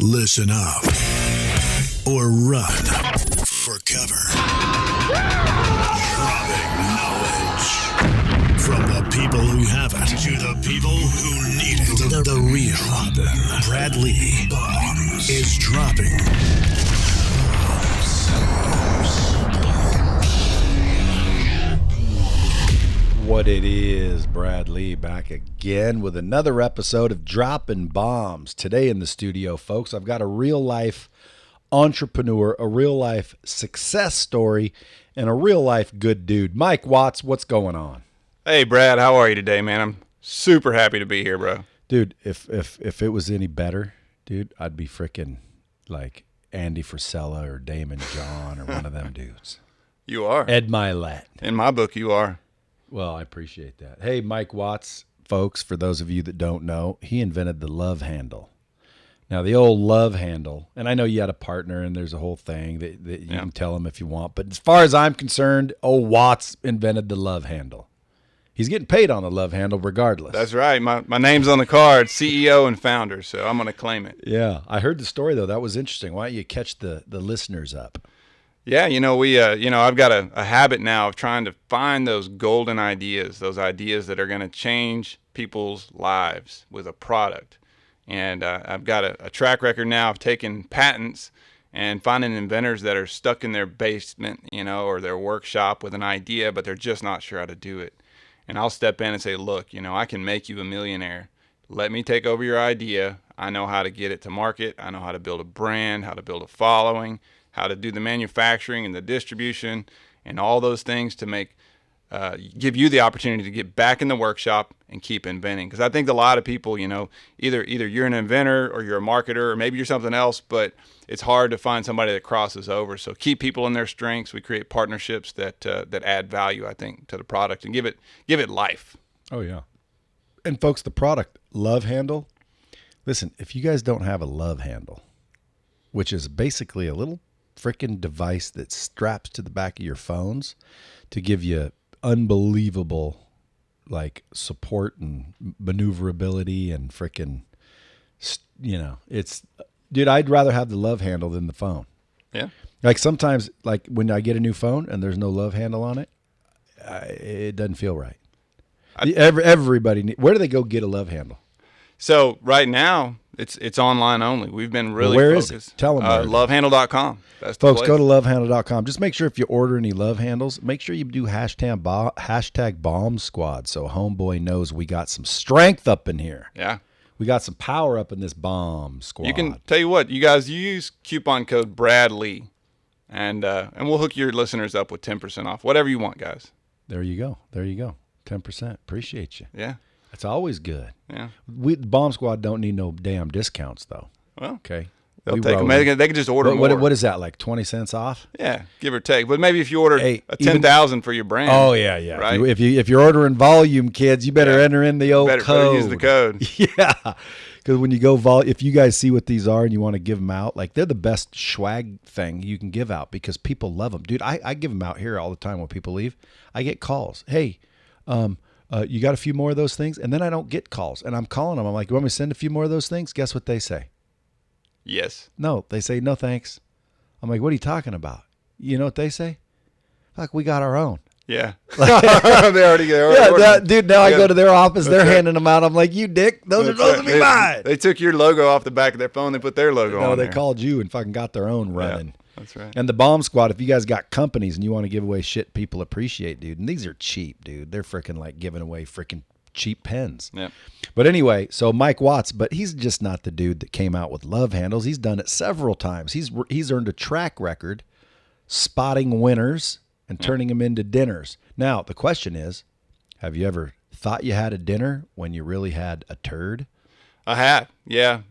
Listen up or run for cover. Dropping knowledge from the people who have it to the people who need it. The real Bradley is dropping What it is, Bradley, back again with another episode of Dropping Bombs. Today in the studio, folks, I've got a real-life entrepreneur, a real-life success story, and a real-life good dude. Mike Watts, what's going on? Hey, Brad, how are you today, man? I'm super happy to be here, bro. Dude, if it was any better, dude, I'd be freaking like Andy Frisella or Daymond John or one of them dudes. You are. Ed Milet. In my book, you are. Well, I appreciate that. Hey, Mike Watts, folks, for those of you that don't know, he invented the Lovehandle. Now, the old Lovehandle, and I know you had a partner and there's a whole thing that you can tell him if you want, but as far as I'm concerned, old Watts invented the Lovehandle. He's getting paid on the Lovehandle regardless. That's right. My name's on the card, CEO and founder, so I'm going to claim it. Yeah. I heard the story, though. That was interesting. Why don't you catch the listeners up? Yeah, I've got a habit now of trying to find those golden ideas, those ideas that are going to change people's lives with a product. And I've got a track record now of taking patents and finding inventors that are stuck in their basement, or their workshop with an idea, but they're just not sure how to do it. And I'll step in and say, look, I can make you a millionaire. Let me take over your idea. I know how to get it to market. I know how to build a brand, how to build a following, how to do the manufacturing and the distribution and all those things to make give you the opportunity to get back in the workshop and keep inventing. Because I think a lot of people, either you're an inventor or you're a marketer or maybe you're something else, but it's hard to find somebody that crosses over. So keep people in their strengths. We create partnerships that add value, I think, to the product and give it life. Oh, yeah. And folks, the product, Lovehandle, listen, if you guys don't have a Lovehandle, which is basically a little freaking device that straps to the back of your phones to give you unbelievable support and maneuverability and freaking, it's, dude, I'd rather have the Lovehandle than the phone. Yeah. Sometimes, when I get a new phone and there's no Lovehandle on it, it doesn't feel right. Everybody, where do they go get a Lovehandle? So right now, it's online only. We've been really where focused. Is it? Tell them LoveHandle.com. That's the Folks, place. go to LoveHandle.com. Just make sure if you order any Lovehandles, make sure you do hashtag Bomb Squad so homeboy knows we got some strength up in here. Yeah. We got some power up in this Bomb Squad. You can tell you what, you guys, you use coupon code Bradley, and we'll hook your listeners up with 10% off. Whatever you want, guys. There you go. 10%. Appreciate you. Yeah. That's always good. Yeah. The Bomb Squad don't need no damn discounts, though. Well, okay. They'll take them. They can just order more. What is that, like 20 cents off? Yeah, give or take. But maybe if you order a 10,000 for your brand. Oh, yeah. Right? If you're ordering volume, kids, you better enter in the old code. Better use the code. Yeah. Because when you go if you guys see what these are and you want to give them out, they're the best swag thing you can give out because people love them. Dude, I give them out here all the time when people leave. I get calls. Hey, you got a few more of those things? And then I don't get calls. And I'm calling them. I'm like, you want me to send a few more of those things? Guess what they say? Yes. No, they say, no, thanks. I'm like, what are you talking about? You know what they say? We got our own. Yeah. They already dude, now I go to their office. They're handing them out. I'm like, you dick. Those are supposed to be mine. They took your logo off the back of their phone. They put their logo on No, they there. called you and fucking got their own running. Yeah, that's right. And the Bomb Squad, if you guys got companies and you want to give away shit people appreciate, dude, and these are cheap, dude. They're freaking giving away freaking cheap pens. Yeah. But anyway, so Mike Watts, but he's just not the dude that came out with Lovehandles. He's done it several times. He's earned a track record spotting winners and turning them into dinners. Now, the question is, have you ever thought you had a dinner when you really had a turd? I have, yeah.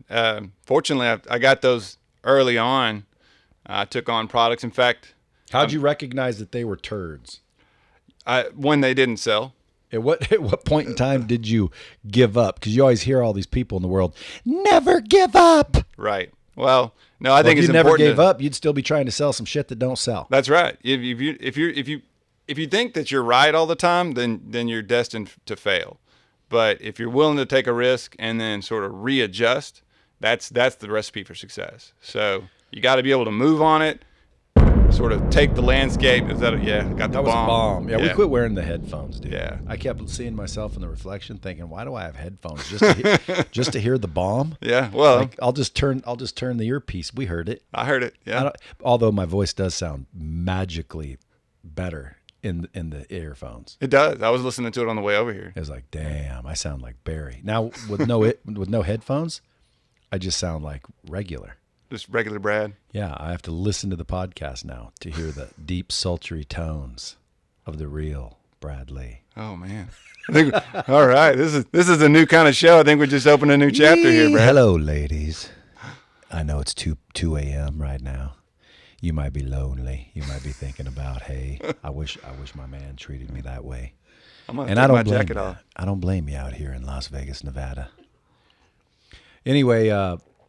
Fortunately, I got those early on. I took on products. In fact, how'd you recognize that they were turds? When they didn't sell. At what point in time did you give up? Because you always hear all these people in the world, never give up. Right. Well, no, I think if it's you never important. Gave up, you'd still be trying to sell some shit that don't sell. That's right. If you think that you're right all the time, then you're destined to fail. But if you're willing to take a risk and then sort of readjust That's the recipe for success. So you got to be able to move on it, sort of take the landscape. Got the That bomb. was a bomb. Yeah, we quit wearing the headphones, dude. Yeah. I kept seeing myself in the reflection, thinking, "Why do I have headphones just to hear the bomb?" Yeah. Well, Like, I'll just turn the earpiece. We heard it. I heard it. Yeah. Although my voice does sound magically better in the earphones. It does. I was listening to it on the way over here. It was like, damn, I sound like Barry. Now with no headphones, I just sound like regular. Just regular Brad. Yeah, I have to listen to the podcast now to hear the deep, sultry tones of the real Bradley. Oh man. I think all right. This is a new kind of show. I think we just opened a new chapter here, Brad. Hello, ladies. I know it's 2 a.m. right now. You might be lonely. You might be thinking about, hey, I wish my man treated me that way. I'm gonna And take I don't my blame jacket you. off. I don't blame you out here in Las Vegas, Nevada. Anyway,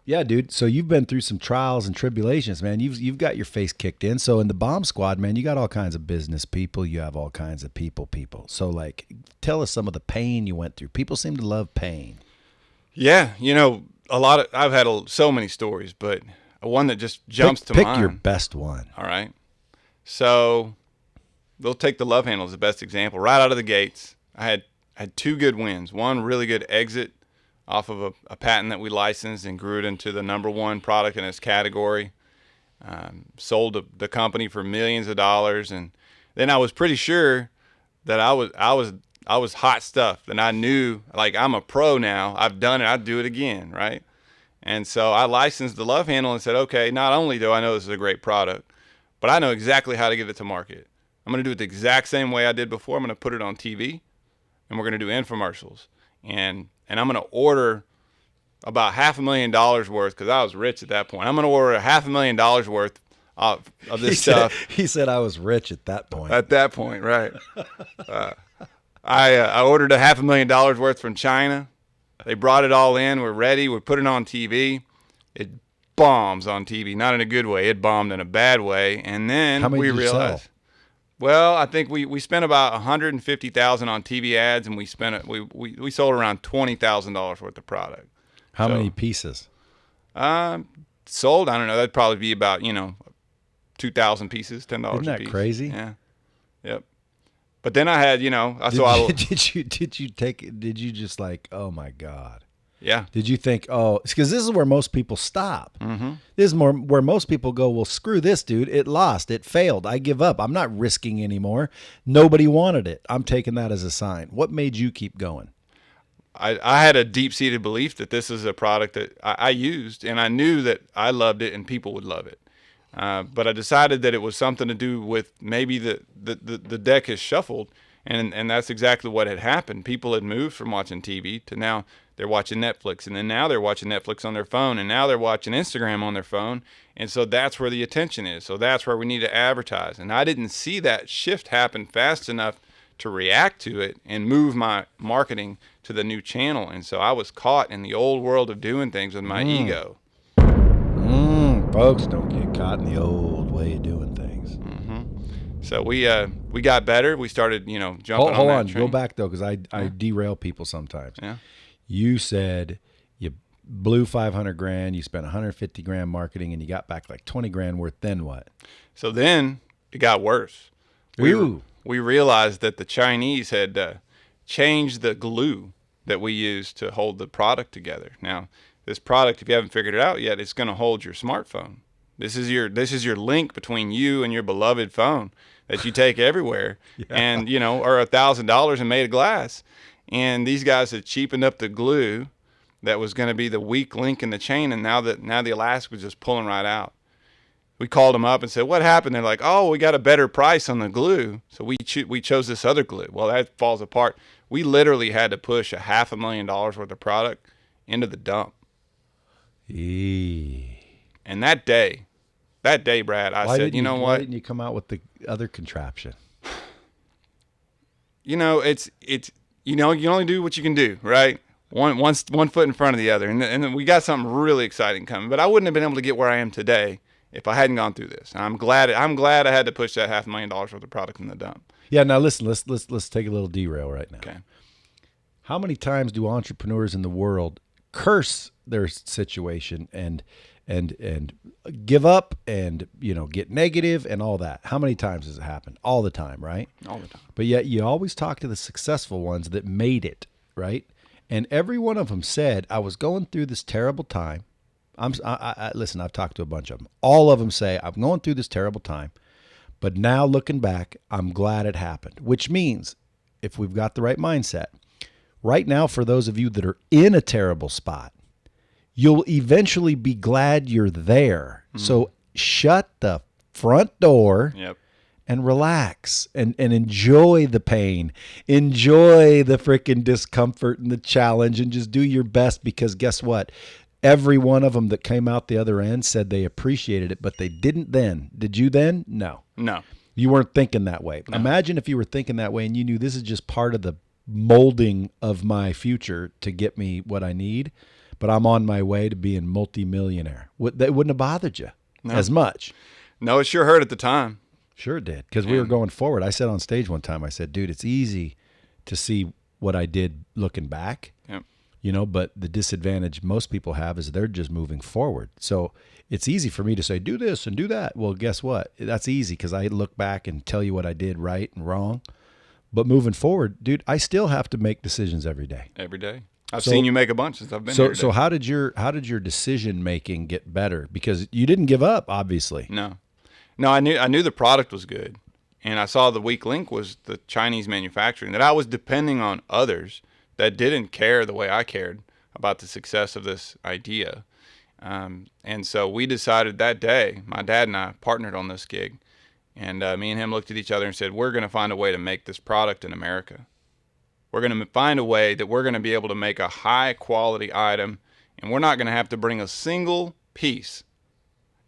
yeah, dude. So you've been through some trials and tribulations, man. You've got your face kicked in. So in the bomb squad, man, you got all kinds of business people. You have all kinds of people. So like, tell us some of the pain you went through. People seem to love pain. Yeah, I've had so many stories, but one that just jumps to mind. Pick your best one. All right. So they'll take the Lovehandle as the best example. Right out of the gates, I had 2 good wins. One really good exit off of a patent that we licensed and grew it into the #1 product in its category. Sold the company for millions of dollars, and then I was pretty sure that I was hot stuff. And I knew, like, I'm a pro now. I've done it. I'd do it again, right? And so I licensed the Lovehandle and said, okay, not only do I know this is a great product, but I know exactly how to get it to market. I'm going to do it the exact same way I did before. I'm going to put it on TV, and we're going to do infomercials. And I'm going to order about $500,000 worth, because I was rich at that point. I'm going to order $500,000 worth of this stuff. He said I was rich at that point. At that point, right. I ordered $500,000 worth from China. They brought it all in. We're ready. We put it on TV. It bombs on TV, not in a good way. It bombed in a bad way. And then How many we did you realized, sell? well, I think we spent about $150,000 on TV ads, and we sold around $20,000 worth of product. How many pieces? Sold, I don't know. That'd probably be about 2,000 pieces, $10 Isn't that a piece. crazy? Yeah. Yep. But then I had, Did you just like, oh my God? Yeah. Did you think, oh, because this is where most people stop. Mm-hmm. This is where most people go, well, screw this, dude. It lost. It failed. I give up. I'm not risking anymore. Nobody wanted it. I'm taking that as a sign. What made you keep going? I had a deep-seated belief that this is a product that I used, and I knew that I loved it and people would love it. But I decided that it was something to do with maybe the deck has shuffled, and that's exactly what had happened. People had moved from watching TV to now they're watching Netflix, and then now they're watching Netflix on their phone, and now they're watching Instagram on their phone, and so that's where the attention is. So that's where we need to advertise. And I didn't see that shift happen fast enough to react to it and move my marketing to the new channel. And so I was caught in the old world of doing things with my ego. Folks, don't get caught in the old way of doing things. Mm-hmm. So we got better. We started, jumping Hold on that on. train. Go back, though, because I derail people sometimes. Yeah. You said you blew $500,000, you spent $150,000 marketing, and you got back like $20,000 worth. Then what? So then it got worse. We realized that the Chinese had changed the glue that we used to hold the product together. Now, this product, if you haven't figured it out yet, it's going to hold your smartphone. This is your link between you and your beloved phone that you take everywhere, and are $1,000 and made of glass. And these guys had cheapened up the glue that was going to be the weak link in the chain, and now the elastic was just pulling right out. We called them up and said, what happened? They're like, oh, we got a better price on the glue, so we chose this other glue. Well, that falls apart. We literally had to push $500,000 worth of product into the dump. And that day, Brad, I said, what? Why didn't you come out with the other contraption? It's you only do what you can do, right? One foot in front of the other, and then we got something really exciting coming. But I wouldn't have been able to get where I am today if I hadn't gone through this. And I'm glad I had to push that $500,000 worth of product in the dump. Yeah. Now listen, let's take a little derail right now. Okay. How many times do entrepreneurs in the world curse their situation and give up and, get negative and all that. How many times has it happened? All the time, right? All the time. But yet you always talk to the successful ones that made it, right? And every one of them said, I was going through this terrible time. Listen, I've talked to a bunch of them. All of them say, I'm going through this terrible time, but now looking back, I'm glad it happened, which means if we've got the right mindset, right now, for those of you that are in a terrible spot, you'll eventually be glad you're there. So shut the front door and relax and enjoy the pain. Enjoy the freaking discomfort and the challenge and just do your best, because guess what? Every one of them that came out the other end said they appreciated it, but they didn't then. Did you then? No. No. You weren't thinking that way. No. Imagine if you were thinking that way and you knew this is just part of the molding of my future to get me what I need, but I'm on my way to being multimillionaire. That wouldn't have bothered you as much. No, it sure hurt at the time. Sure it did, because we were going forward. I said on stage one time, I said, dude, it's easy to see what I did looking back, but the disadvantage most people have is they're just moving forward. So it's easy for me to say, do this and do that. Well, guess what? That's easy because I look back and tell you what I did right and wrong. But moving forward, dude, I still have to make decisions every day. Every day. I've seen you make a bunch since I've been here. So how did your decision making get better? Because you didn't give up, obviously. No, I knew the product was good, and I saw the weak link was the Chinese manufacturing, that I was depending on others that didn't care the way I cared about the success of this idea. And so we decided that day, my dad and I partnered on this gig, and me and him looked at each other and said, we're going to find a way to make this product in America. We're going to find a way that we're going to be able to make a high quality item, and we're not going to have to bring a single piece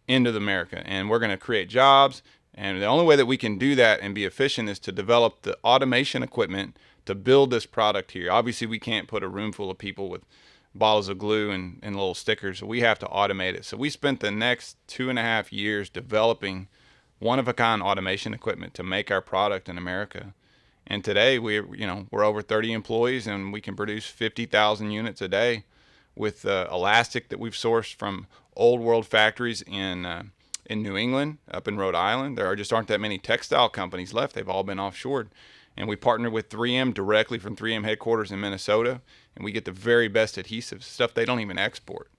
into America, and we're going to create jobs. And the only way that we can do that and be efficient is to develop the automation equipment to build this product here. Obviously, we can't put a room full of people with bottles of glue and little stickers, so we have to automate it. So we spent the next 2.5 years developing one-of-a-kind automation equipment to make our product in America. And today we're over 30 employees, and we can produce 50,000 units a day with elastic that we've sourced from old world factories in New England, up in Rhode Island. There just aren't that many textile companies left. They've all been offshored. And we partner with 3M directly from 3M headquarters in Minnesota, and we get the very best adhesives, stuff they don't even export.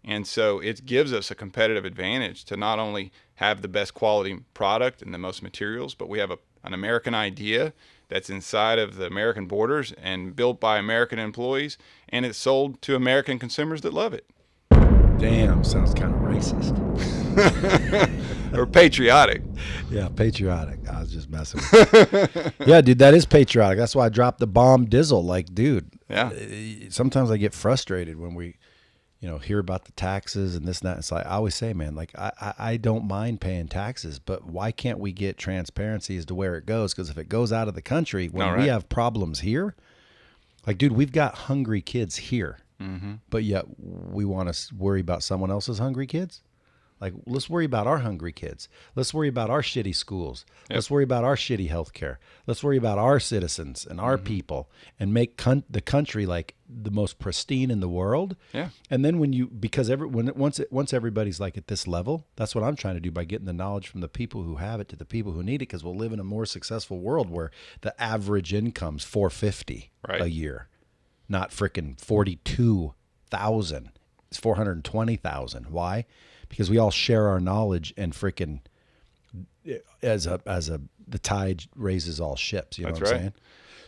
And so it gives us a competitive advantage to not only have the best quality product and the most materials, but we have an American idea that's inside of the American borders and built by American employees, and it's sold to American consumers that love it. Damn, sounds kind of racist. Or patriotic. Yeah, patriotic. I was just messing with you. Yeah, dude, that is patriotic. That's why I dropped the bomb dizzle. Like, dude, sometimes I get frustrated when we, hear about the taxes and this and that. It's like, I always say, man, like, I don't mind paying taxes, but why can't we get transparency as to where it goes? Because if it goes out of the country, when we have problems here, like, dude, we've got hungry kids here, but yet we want to worry about someone else's hungry kids. Like, let's worry about our hungry kids. Let's worry about our shitty schools. Yep. Let's worry about our shitty healthcare. Let's worry about our citizens and our people, and make the country like the most pristine in the world. Yeah. And then once everybody's like at this level, that's what I'm trying to do by getting the knowledge from the people who have it to the people who need it, because we'll live in a more successful world where the average income's $450 a year, not frickin' 42,000. It's 420,000. Why? Because we all share our knowledge, and frickin' the tide raises all ships. You know what I'm saying?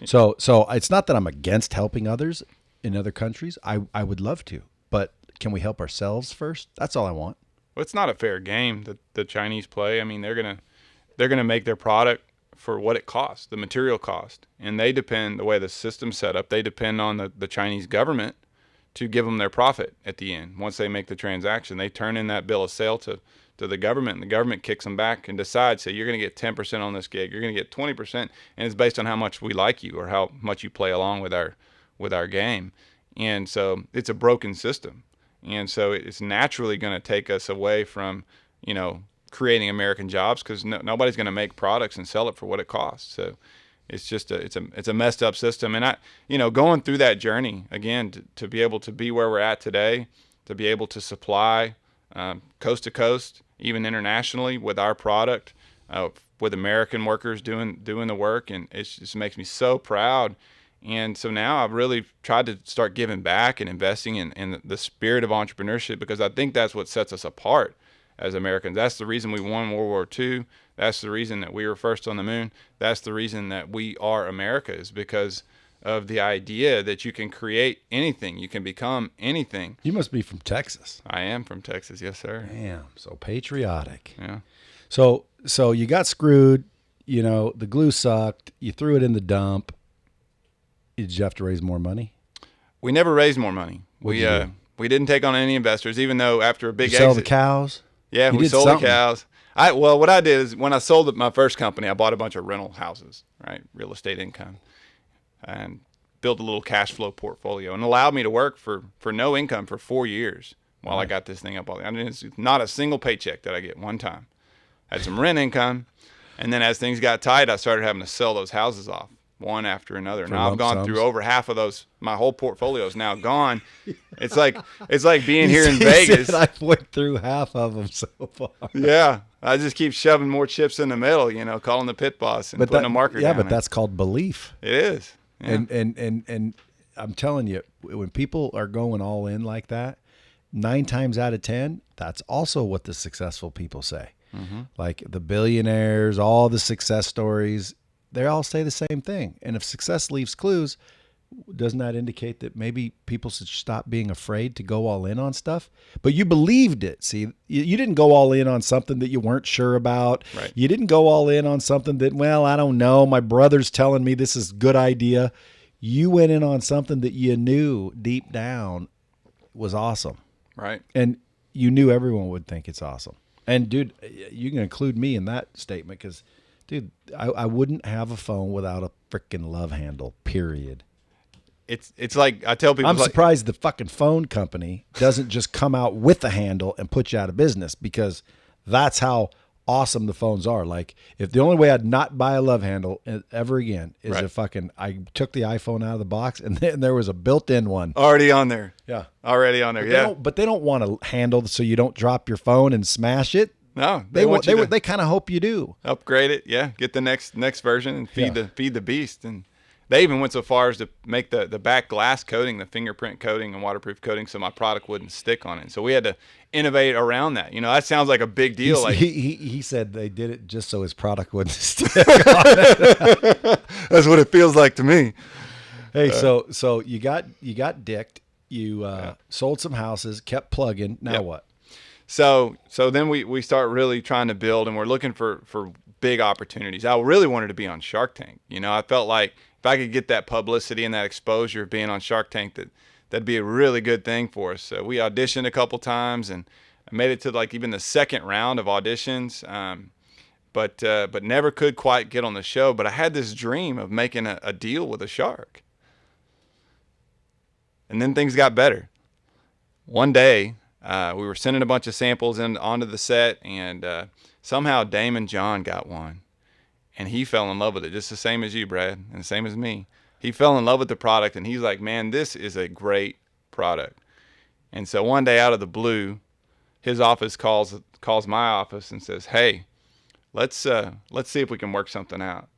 So it's not that I'm against helping others in other countries. I would love to, but can we help ourselves first? That's all I want. Well, it's not a fair game that the Chinese play. I mean, they're gonna make their product for what it costs, the material cost, and they depend, the way the system's set up, they depend on the Chinese government to give them their profit at the end. Once they make the transaction, they turn in that bill of sale to the government, and the government kicks them back and decides, say, you're going to get 10% on this gig, you're going to get 20%, and it's based on how much we like you or how much you play along with our game. And so it's a broken system. And so it's naturally going to take us away from, creating American jobs, because nobody's going to make products and sell it for what it costs. So It's just it's a messed up system. And going through that journey again to be able to be where we're at today, to be able to supply coast to coast, even internationally with our product, with American workers doing the work, and it just makes me so proud. And so now I've really tried to start giving back and investing in the spirit of entrepreneurship, because I think that's what sets us apart as Americans. That's the reason we won World War II. That's the reason that we were first on the moon. That's the reason that we are America, is because of the idea that you can create anything. You can become anything. You must be from Texas. I am from Texas. Yes, sir. Damn, so patriotic. Yeah. So you got screwed, the glue sucked, you threw it in the dump. Did you have to raise more money? We never raised more money. We didn't take on any investors, even though after a big exit. Sell the cows? Yeah, we sold the cows. What I did is when I sold my first company, I bought a bunch of rental houses, right? Real estate income, and built a little cash flow portfolio, and allowed me to work for no income for 4 years while I got this thing up. It's not a single paycheck that I get one time. I had some rent income, and then as things got tight, I started having to sell those houses off one after another. Now I've gone through over half of those. My whole portfolio is now gone. It's like being here in Vegas. I went through half of them so far. Yeah, I just keep shoving more chips in the middle. Calling the pit boss and putting a marker down. Yeah, but that's called belief. It is. Yeah. And I'm telling you, when people are going all in like that, 9 times out of 10, that's also what the successful people say. Mm-hmm. Like the billionaires, all the success stories, they all say the same thing. And if success leaves clues, doesn't that indicate that maybe people should stop being afraid to go all in on stuff? But you believed it. See, you didn't go all in on something that you weren't sure about. Right. You didn't go all in on something that, well, I don't know, my brother's telling me this is a good idea. You went in on something that you knew deep down was awesome. Right. And you knew everyone would think it's awesome. And dude, you can include me in that statement, because dude, I wouldn't have a phone without a freaking LoveHanle, period. It's like I tell people, I'm surprised the fucking phone company doesn't just come out with a handle and put you out of business, because that's how awesome the phones are. Like, if the only way I'd not buy a LoveHanle ever again is if I took the iPhone out of the box and then there was a built-in one already on there. Yeah, already on there. But they don't want a handle so you don't drop your phone and smash it. No, they kind of hope you do. Upgrade it, yeah. Get the next version and feed the beast. And they even went so far as to make the back glass coating, the fingerprint coating and waterproof coating, so my product wouldn't stick on it. So we had to innovate around that. That sounds like a big deal. He said they did it just so his product wouldn't stick on it. That's what it feels like to me. Hey, so you got dicked. You sold some houses, kept plugging. Now what? So then we start really trying to build, and we're looking for big opportunities. I really wanted to be on Shark Tank. I felt like if I could get that publicity and that exposure of being on Shark Tank, that'd be a really good thing for us. So we auditioned a couple times and made it to like even the second round of auditions, but never could quite get on the show. But I had this dream of making a deal with a shark. And then things got better. One day, we were sending a bunch of samples onto the set, and somehow Daymond John got one. And he fell in love with it, just the same as you, Brad, and the same as me. He fell in love with the product, and he's like, man, this is a great product. And so one day out of the blue, his office calls my office and says, hey, let's see if we can work something out.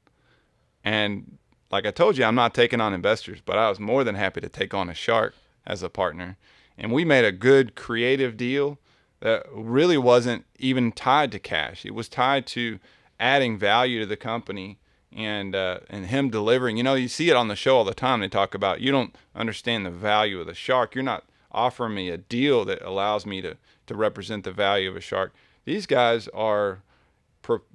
And like I told you, I'm not taking on investors, but I was more than happy to take on a shark as a partner. And we made a good creative deal that really wasn't even tied to cash. It was tied to adding value to the company and him delivering. You see it on the show all the time. They talk about, you don't understand the value of the shark. You're not offering me a deal that allows me to represent the value of a shark. These guys are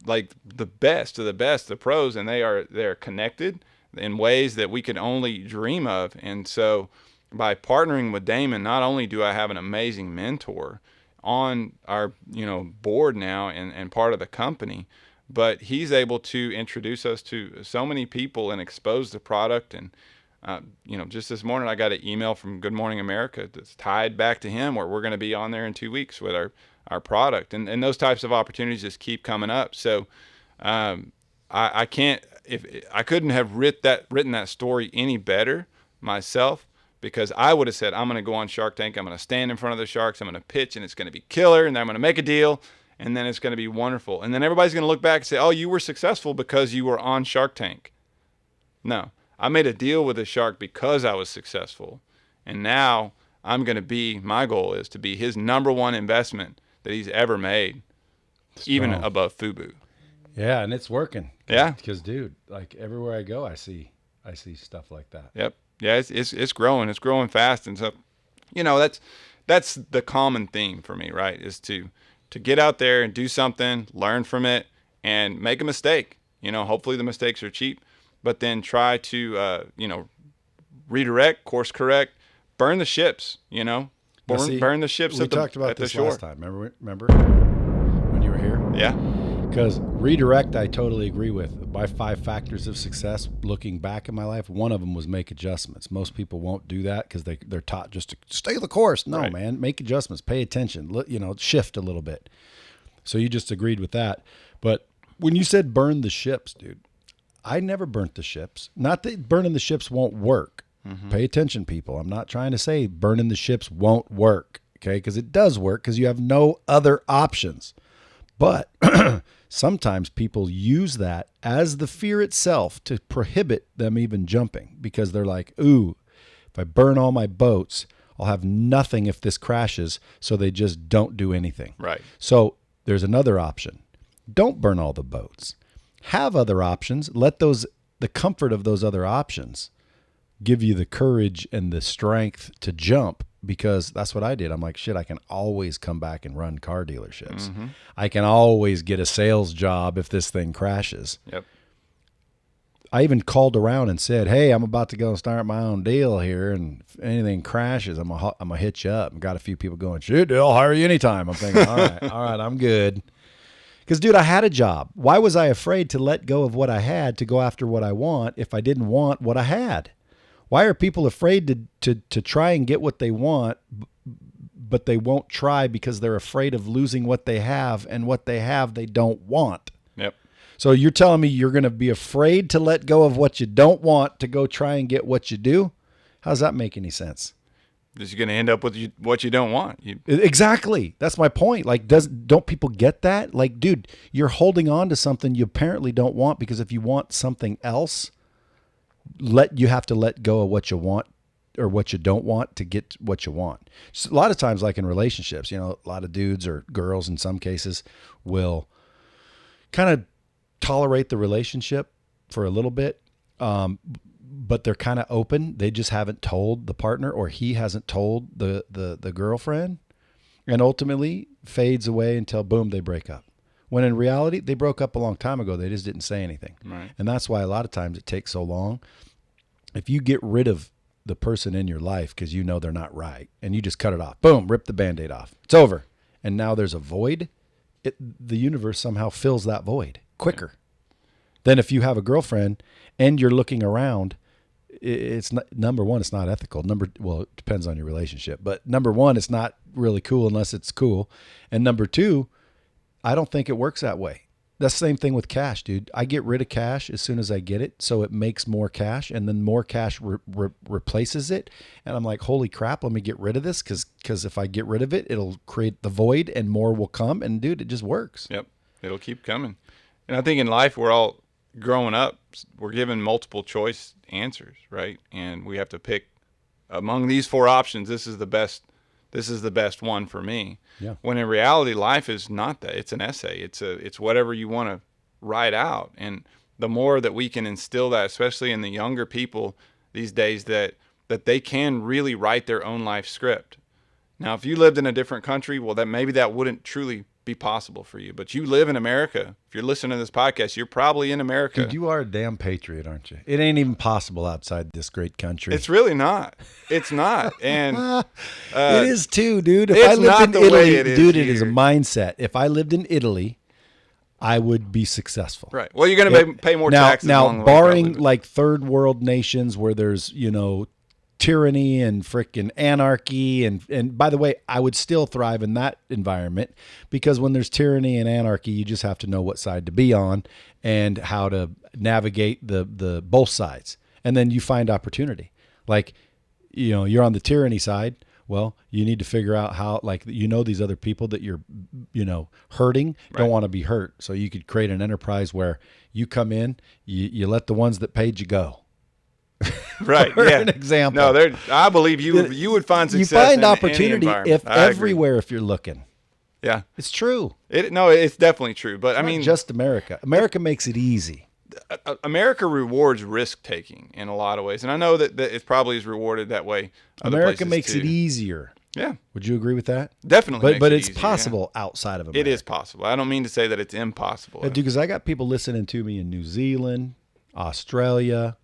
like the best of the best, the pros, and they're connected in ways that we could only dream of. And so by partnering with Daymond, not only do I have an amazing mentor on our board now and part of the company, but he's able to introduce us to so many people and expose the product. And just this morning I got an email from Good Morning America that's tied back to him, where we're going to be on there in 2 weeks with our product, and those types of opportunities just keep coming up. So I can't, if I couldn't have written that story any better myself, because I would have said, I'm going to go on Shark Tank. I'm going to stand in front of the sharks. I'm going to pitch, and it's going to be killer. And then I'm going to make a deal, and then it's going to be wonderful. And then everybody's going to look back and say, oh, you were successful because you were on Shark Tank. No, I made a deal with a shark because I was successful. And now my goal is to be his number one investment that he's ever made, even above FUBU. Yeah, and it's working. Yeah. Because, dude, like everywhere I go, I see stuff like that. Yep. Yeah, it's growing. It's growing fast. And so, that's the common theme for me, right? Is to get out there and do something, learn from it, and make a mistake. Hopefully the mistakes are cheap, but then try to, redirect, course correct, burn the ships, burn the ships we at the talked about at the this shore. last time. Remember when you were here? Yeah. Because redirect, I totally agree with. My 5 factors of success, looking back in my life, one of them was make adjustments. Most people won't do that because they're taught just to stay the course. No, right. Man, make adjustments, pay attention, shift a little bit. So you just agreed with that. But when you said burn the ships, dude, I never burnt the ships. Not that burning the ships won't work. Mm-hmm. Pay attention, people. I'm not trying to say burning the ships won't work, okay? Because it does work because you have no other options. But sometimes people use that as the fear itself to prohibit them even jumping, because they're like, ooh, if I burn all my boats, I'll have nothing if this crashes. So they just don't do anything. Right. So there's another option. Don't burn all the boats. Have other options. Let the comfort of those other options give you the courage and the strength to jump, because that's what I did. I'm like, shit, I can always come back and run car dealerships. Mm-hmm. I can always get a sales job if this thing crashes. Yep. I even called around and said, hey, I'm about to go start my own deal here, and if anything crashes, I'm gonna hit you up. And got a few people going, shit, dude, I'll hire you anytime. I'm thinking, all right, I'm good. Because, dude, I had a job. Why was I afraid to let go of what I had to go after what I want if I didn't want what I had? Why are people afraid to try and get what they want, but they won't try because they're afraid of losing what they have, and what they have they don't want? Yep. So you're telling me you're going to be afraid to let go of what you don't want to go try and get what you do? How does that make any sense? Because you're going to end up with what you don't want. Exactly. That's my point. Like, don't people get that? Like, dude, you're holding on to something you apparently don't want, because if you want something else, you have to let go of what you want or what you don't want to get what you want. So a lot of times, like in relationships, a lot of dudes or girls in some cases will kind of tolerate the relationship for a little bit, but they're kind of open. They just haven't told the partner, or he hasn't told the girlfriend, and ultimately fades away until boom, they break up. When in reality, they broke up a long time ago. They just didn't say anything. Right. And that's why a lot of times it takes so long. If you get rid of the person in your life because you know they're not right, and you just cut it off, boom, rip the Band-Aid off. It's over. And now there's a void. The universe somehow fills that void quicker than if you have a girlfriend and you're looking around. It's not, number one, it's not ethical. It depends on your relationship. But number one, it's not really cool unless it's cool. And number two, I don't think it works that way. That's the same thing with cash, dude. I get rid of cash as soon as I get it, so it makes more cash, and then more cash replaces it. And I'm like, holy crap, let me get rid of this, because if I get rid of it, it'll create the void, and more will come. And dude, it just works. Yep, it'll keep coming. And I think in life, we're all growing up. We're given multiple choice answers, right? And we have to pick among these 4 options. This is the best one for me. Yeah. When in reality, life is not that. It's an essay. It's whatever you want to write out. And the more that we can instill that, especially in the younger people these days, that they can really write their own life script. Now, if you lived in a different country, well, maybe that wouldn't truly be possible for you. But you live in America. If you're listening to this podcast, you're probably in America. Dude, you are a damn patriot, aren't you? It ain't even possible outside this great country. It's really not. It's not. And it is too, dude. If it's I lived not in the Italy, way it is dude, here. it is a mindset. If I lived in Italy, I would be successful. Right. Well, you're going to pay more taxes. Now, along the way, barring probably. like third world nations where there's, tyranny and frickin' anarchy. And by the way, I would still thrive in that environment, because when there's tyranny and anarchy, you just have to know what side to be on and how to navigate the both sides. And then you find opportunity. Like, you're on the tyranny side. Well, you need to figure out how, like, these other people that you're, hurting don't want to be hurt. So you could create an enterprise where you come in, you let the ones that paid you go. Right. For yeah. an example. No, I believe you would find success. You find in opportunity any if I everywhere if you're looking. Yeah. It's true. It's definitely true. But I mean, not just America. America makes it easy. America rewards risk taking in a lot of ways, and I know that it probably is rewarded that way. America makes it easier. Yeah. Would you agree with that? Definitely. But it's easier, possible outside of America. It is possible. I don't mean to say that it's impossible. Dude, because I got people listening to me in New Zealand, Australia,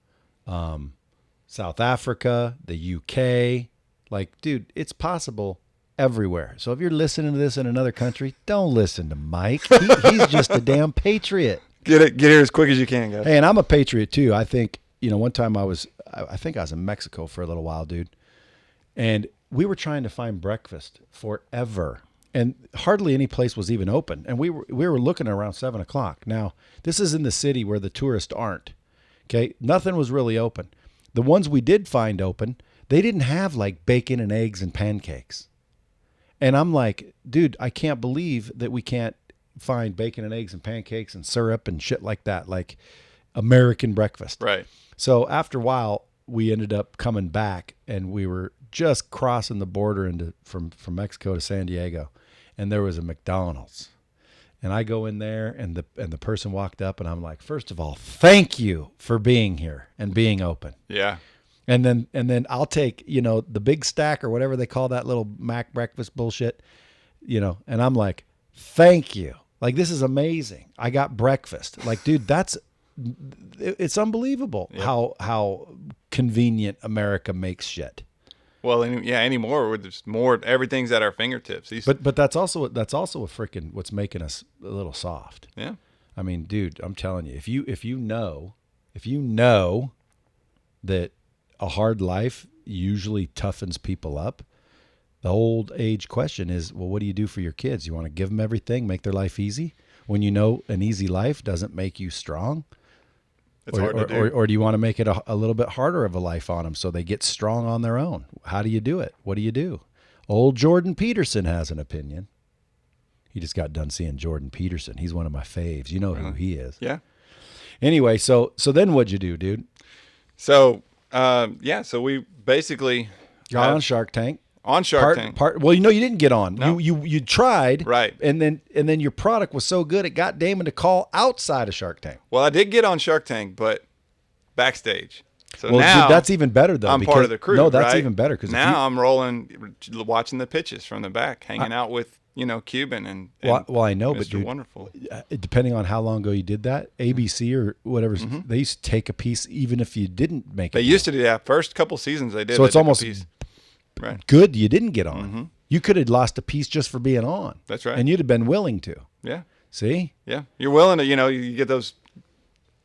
South Africa, the UK. Like, dude, it's possible everywhere. So if you're listening to this in another country, don't listen to Mike. He's just a damn patriot. Get here as quick as you can, guys. Hey, and I'm a patriot too. I think, one time I think I was in Mexico for a little while, dude. And we were trying to find breakfast forever. And hardly any place was even open. And we were looking around 7:00. Now, this is in the city where the tourists aren't. Okay. Nothing was really open. The ones we did find open, they didn't have like bacon and eggs and pancakes. And I'm like, dude, I can't believe that we can't find bacon and eggs and pancakes and syrup and shit like that, like American breakfast. Right. So after a while, we ended up coming back, and we were just crossing the border from Mexico to San Diego, and there was a McDonald's. And I go in there, and the person walked up, and I'm like, first of all, thank you for being here and being open. Yeah. And then I'll take, the big stack or whatever they call that little Mac breakfast bullshit, and I'm like, thank you. Like, this is amazing. I got breakfast. Like, dude, it's unbelievable. Yep. How convenient America makes shit. Well, anymore there's more. Everything's at our fingertips. But that's also a freaking what's making us a little soft. Yeah. I mean, dude, I'm telling you, if you know that a hard life usually toughens people up, the old age question is, well, what do you do for your kids? You want to give them everything, make their life easy, when an easy life doesn't make you strong? It's hard to do. Or do you want to make it a little bit harder of a life on them so they get strong on their own? How do you do it? What do you do? Old Jordan Peterson has an opinion. He just got done seeing Jordan Peterson. He's one of my faves. You know who he is. Yeah. Anyway, so then what'd you do, dude? So, so we basically got on Shark Tank. On Shark Tank. Well, you didn't get on. No. You tried. Right. And then your product was so good it got Daymond to call outside of Shark Tank. Well, I did get on Shark Tank, but backstage. So well, now dude, that's even better though. I'm part of the crew. No, that's right? even better because now I'm rolling, watching the pitches from the back, hanging out with Cuban and well, I know, Mr. but dude, Wonderful. Depending on how long ago you did that, ABC or whatever, they used to take a piece even if you didn't make it. They used to do that. First couple seasons they did. So it's almost right. good you didn't get on. You could have lost a piece just for being on. That's right. And you'd have been willing to. Yeah. See? Yeah. You're willing to, you get those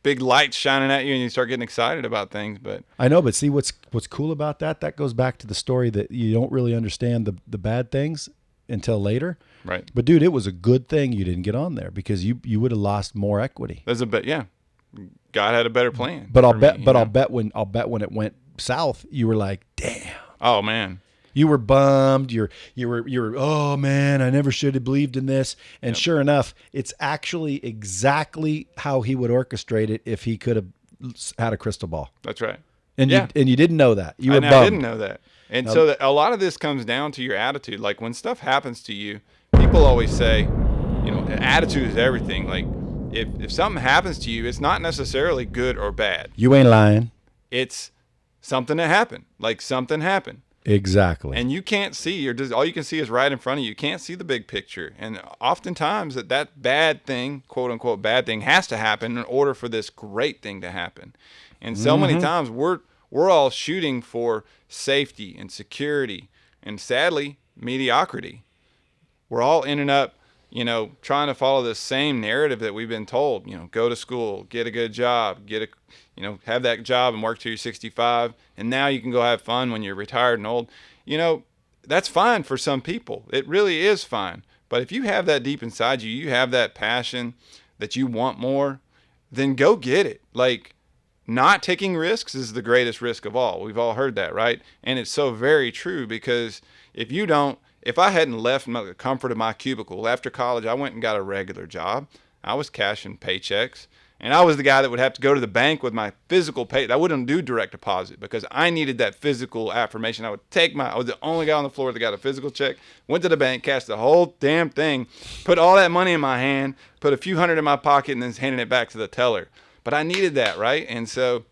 big lights shining at you and you start getting excited about things. But I know, but see what's cool about that? That goes back to the story that you don't really understand the bad things until later. Right. But dude, it was a good thing you didn't get on there because you would have lost more equity. There's a bit, yeah. God had a better plan. But I'll bet when it went south, you were like, damn. Oh man. You were bummed. You were, oh man, I never should have believed in this. And sure enough, it's actually exactly how he would orchestrate it if he could have had a crystal ball. That's right. And you didn't know that. You were bummed. I didn't know that. And so a lot of this comes down to your attitude. Like when stuff happens to you, people always say, attitude is everything. Like if something happens to you, it's not necessarily good or bad. You ain't lying. It's something that happened. Like something happened. Exactly. And you can't see, all you can see is right in front of you. You can't see the big picture. And oftentimes that bad thing, quote unquote bad thing, has to happen in order for this great thing to happen. And so many times we're all shooting for safety and security and sadly mediocrity. We're all ending up trying to follow the same narrative that we've been told. Go to school, get a good job, have that job and work till you're 65, and now you can go have fun when you're retired and old. That's fine for some people. It really is fine. But if you have that deep inside you, you have that passion that you want more, then go get it. Like, not taking risks is the greatest risk of all. We've all heard that, right? And it's so very true, because if I hadn't left the comfort of my cubicle after college, I went and got a regular job. I was cashing paychecks, and I was the guy that would have to go to the bank with my physical pay. I wouldn't do direct deposit because I needed that physical affirmation. I was the only guy on the floor that got a physical check, went to the bank, cashed the whole damn thing, put all that money in my hand, put a few hundred in my pocket, and then handed it back to the teller. But I needed that, right? And so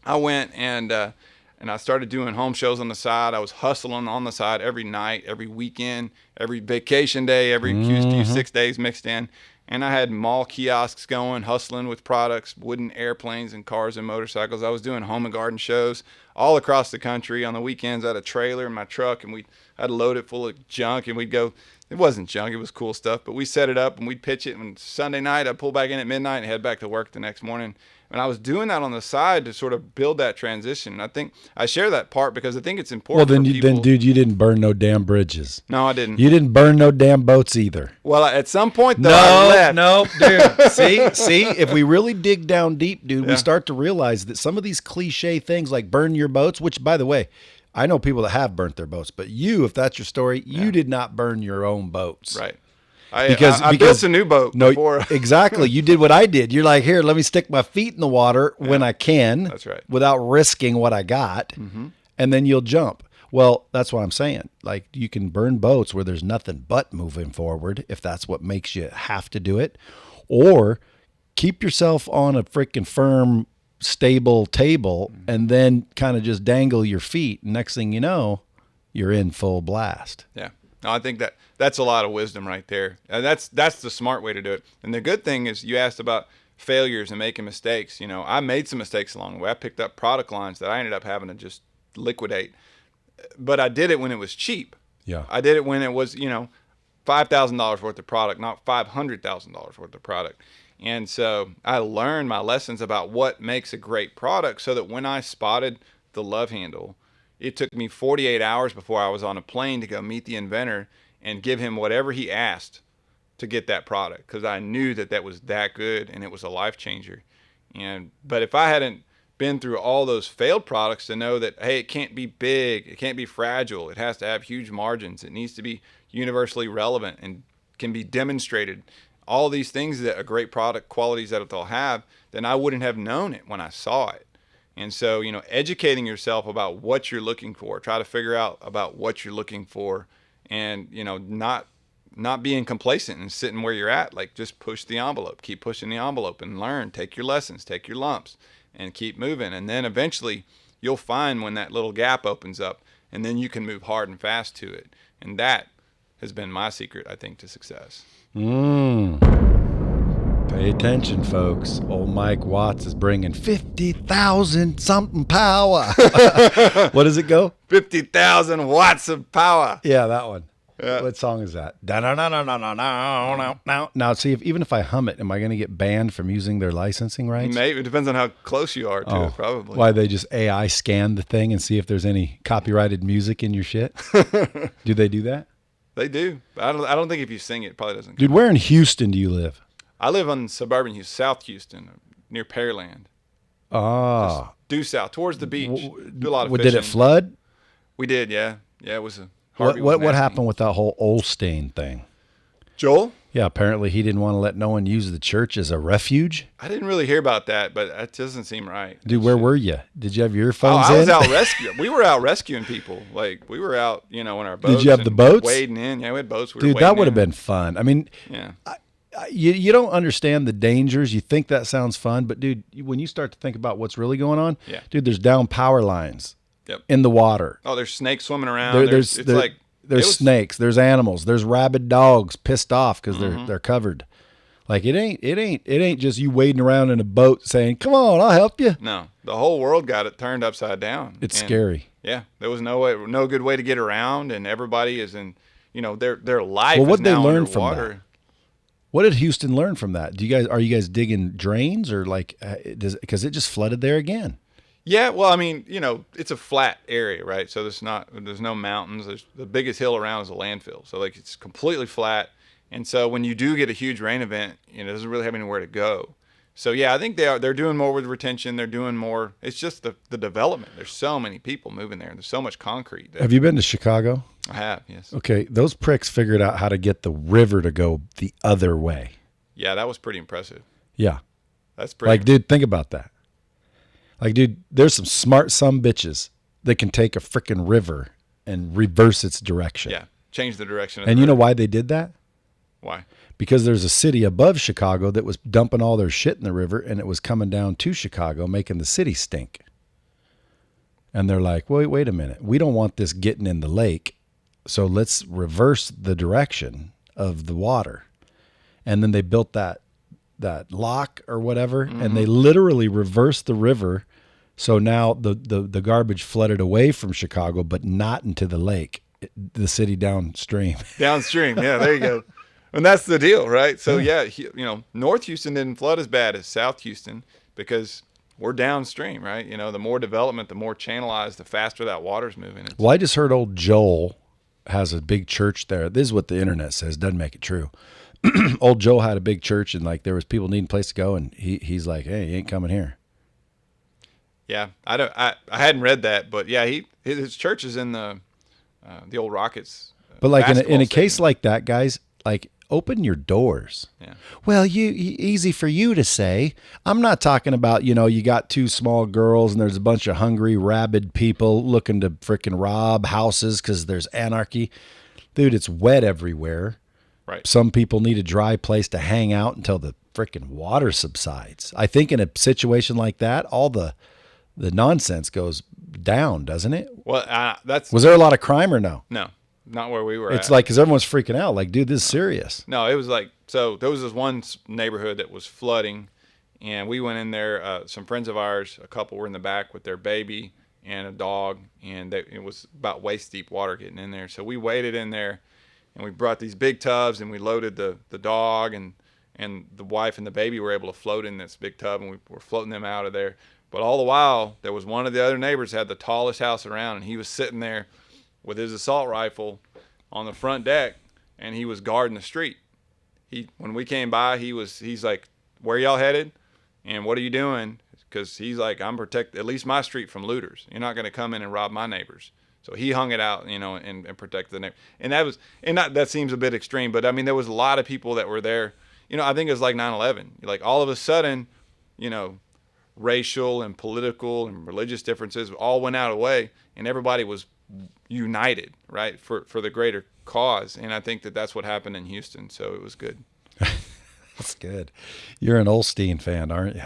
I went and I started doing home shows on the side. I was hustling on the side every night, every weekend, every vacation day, every few 6 days mixed in. And I had mall kiosks going, hustling with products, wooden airplanes and cars and motorcycles. I was doing home and garden shows all across the country. On the weekends, I had a trailer in my truck, and I'd load it full of junk, and we'd go. It wasn't junk, it was cool stuff, but we set it up and we'd pitch it. And Sunday night, I'd pull back in at midnight and head back to work the next morning. And I was doing that on the side to sort of build that transition. And I think I share that part because I think it's important. Well, then, dude, you didn't burn no damn bridges. No, I didn't. You didn't burn no damn boats either. Well, at some point, though, I left. No, dude. See, if we really dig down deep, dude, we start to realize that some of these cliche things like burn your boats, which, by the way, I know people that have burnt their boats, but you, if that's your story, you did not burn your own boats. Right. I built a new boat before. Exactly. You did what I did. You're like, here, let me stick my feet in the water when I can. That's right. Without risking what I got. Mm-hmm. And then you'll jump. Well, that's what I'm saying. Like, you can burn boats where there's nothing but moving forward, if that's what makes you have to do it. Or keep yourself on a freaking firm, stable table and then kind of just dangle your feet. Next thing you know, you're in full blast. Yeah. No, I think that's a lot of wisdom right there. And that's the smart way to do it. And the good thing is, you asked about failures and making mistakes. I made some mistakes along the way. I picked up product lines that I ended up having to just liquidate. But I did it when it was cheap. Yeah. I did it when it was, $5,000 worth of product, not $500,000 worth of product. And so I learned my lessons about what makes a great product, so that when I spotted the Lovehandle, it took me 48 hours before I was on a plane to go meet the inventor and give him whatever he asked to get that product, because I knew that was that good and it was a life changer. But if I hadn't been through all those failed products to know that, hey, it can't be big, it can't be fragile, it has to have huge margins, it needs to be universally relevant and can be demonstrated, all these things that a great product, qualities that they'll have, then I wouldn't have known it when I saw it. And so, educating yourself about what you're looking for, try to figure out about what you're looking for, and, not being complacent and sitting where you're at. Like, just push the envelope, keep pushing the envelope and learn, take your lessons, take your lumps and keep moving. And then eventually you'll find when that little gap opens up, and then you can move hard and fast to it. And that has been my secret, I think, to success. Pay attention, folks. Old Mike Watts is bringing 50,000 something power. What does it go? 50,000 watts of power. Yeah, that one. Yeah. What song is that? Now, see, even if I hum it, am I going to get banned from using their licensing rights? Maybe. It depends on how close you are to it, probably. Why, they just AI scan the thing and see if there's any copyrighted music in your shit? Do they do that? They do. I don't think if you sing it probably doesn't. Dude, where in Houston do you live? I live on suburban Houston, South Houston, near Pearland. Ah. Due south, towards the beach. Do a lot of fishing. Did it flood? We did, yeah. Yeah, it was a What happened with that whole Olstein thing? Joel? Yeah, apparently he didn't want to let no one use the church as a refuge. I didn't really hear about that, but that doesn't seem right. Dude, where were you? Did you have your earphones I was out rescuing. We were out rescuing people. Like, we were out, in our boats. Did you have the boats? Wading in. Yeah, we had boats. Dude, that would have been fun. I mean, yeah. You don't understand the dangers. You think that sounds fun, but dude, when you start to think about what's really going on, dude, there's down power lines in the water. Oh, there's snakes swimming around. There's snakes. There's animals. There's rabid dogs pissed off because they're covered. Like, it ain't just you wading around in a boat saying, "Come on, I'll help you." No, the whole world got it turned upside down. It's scary. Yeah, there was no good way to get around, and everybody is in, their life. Well, what is they now learn underwater. from that? What did Houston learn from that? Are you guys digging drains or like because it just flooded there again? Yeah, well, I mean, it's a flat area, right? So there's no mountains. The biggest hill around is a landfill. So like it's completely flat. And so when you do get a huge rain event, it doesn't really have anywhere to go. So yeah, I think they're doing more with retention. They're doing more. It's just the development. There's so many people moving there, and there's so much concrete. Have you been to Chicago? I have, yes. Okay, those pricks figured out how to get the river to go the other way. Yeah, that was pretty impressive. Yeah. That's pretty. Like, dude, think about that. Like, dude, there's some smart bitches that can take a freaking river and reverse its direction. Yeah, change the direction. And you know why they did that? Why? Because there's a city above Chicago that was dumping all their shit in the river, and it was coming down to Chicago, making the city stink. And they're like, wait a minute. We don't want this getting in the lake, so let's reverse the direction of the water. And then they built that lock or whatever, and they literally reversed the river. So now the garbage flooded away from Chicago, but not into the lake, the city downstream. Downstream, yeah, there you go. And that's the deal, right? So yeah, North Houston didn't flood as bad as South Houston because we're downstream, right? The more development, the more channelized, the faster that water's moving. Well, I just heard old Joel has a big church there. This is what the internet says, doesn't make it true. Old Joel had a big church, and like there was people needing a place to go, and he's like, hey, you ain't coming here. Yeah, I hadn't read that, but yeah, his church is in the old Rockets. But like in a case like that, guys, like open your doors. Yeah. Well, easy for you to say. I'm not talking about, you got two small girls and there's a bunch of hungry, rabid people looking to freaking rob houses because there's anarchy. Dude, it's wet everywhere. Right. Some people need a dry place to hang out until the freaking water subsides. I think in a situation like that, all the nonsense goes down, doesn't it? Well, Was there a lot of crime or no? No. Not where we were It's at. like, because everyone's freaking out. Like, dude, this is serious. No, it was like, so there was this one neighborhood that was flooding, and we went in there. Some friends of ours, a couple were in the back with their baby and a dog, and it was about waist-deep water getting in there. So we waded in there, and we brought these big tubs, and we loaded the dog, and the wife and the baby were able to float in this big tub, and we were floating them out of there. But all the while, there was one of the other neighbors had the tallest house around, and he was sitting there with his assault rifle on the front deck, and he was guarding the street. When we came by, he's like, where y'all headed? And what are you doing? Because he's like, I'm protect at least my street from looters. You're not going to come in and rob my neighbors. So he hung it out, and protected the neighbor. And that seems a bit extreme, but I mean, there was a lot of people that were there. I think it was like 9/11. Like all of a sudden, racial and political and religious differences all went out of the way, and everybody was united, right, for the greater cause. And I think that's what happened in Houston. So it was good. That's good. You're an Olstein fan, aren't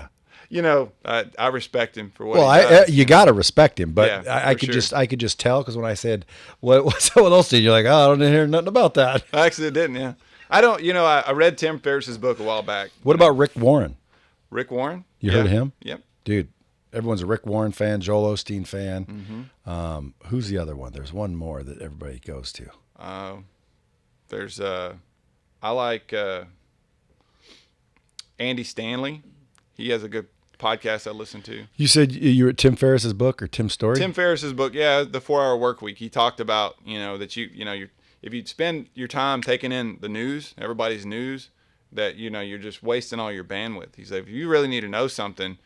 you? I respect him for what he does. You got to respect him, but Yeah, I could just tell, because when I said, what's up with Olstein, you're like, oh, I don't hear nothing about that. I actually didn't, yeah. I don't, I read Tim Ferriss's book a while back. What about Rick Warren? Rick Warren? You heard of him? Yep. Dude, everyone's a Rick Warren fan, Joel Osteen fan. Mm-hmm. Who's the other one? There's one more that everybody goes to. I like Andy Stanley. He has a good podcast I listen to. You said you were at Tim Ferriss's book, or Tim Story? Tim Ferriss's book, yeah, The 4-Hour Work Week. He talked about, that if you spend your time taking in the news, everybody's news, that, you're just wasting all your bandwidth. He said, if you really need to know something,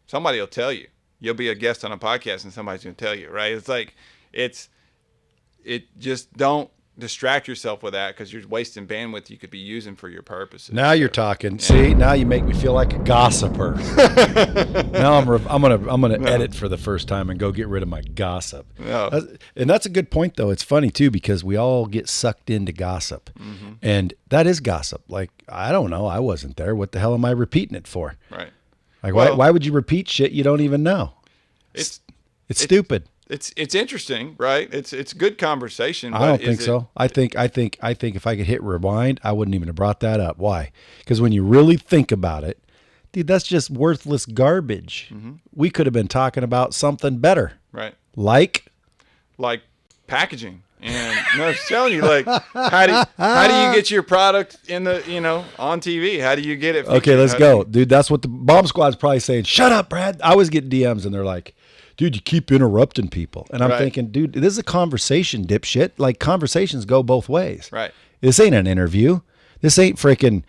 somebody will tell you. You'll be a guest on a podcast and somebody's going to tell you, right? It's like, just don't distract yourself with that, because you're wasting bandwidth you could be using for your purposes. Now you're talking. Yeah. See, now you make me feel like a gossiper. Now I'm gonna edit for the first time and go get rid of my gossip. No. And that's a good point, though. It's funny too, because we all get sucked into gossip, and that is gossip. Like, I don't know, I wasn't there. What the hell am I repeating it for? Right. Like, why would you repeat shit you don't even know? It's stupid. It's interesting, right? It's good conversation. I don't think so. I think if I could hit rewind, I wouldn't even have brought that up. Why? Because when you really think about it, dude, that's just worthless garbage. Mm-hmm. We could have been talking about something better, right? Like packaging And no, I was telling you, like, how do you get your product in the, on TV? How do you get it featured? Okay, let's go. Dude, that's what the bomb squad's probably saying. Shut up, Brad. I always get DMs and they're like, dude, you keep interrupting people. And I'm thinking, dude, this is a conversation, dipshit. Like, conversations go both ways. Right. This ain't an interview. This ain't freaking,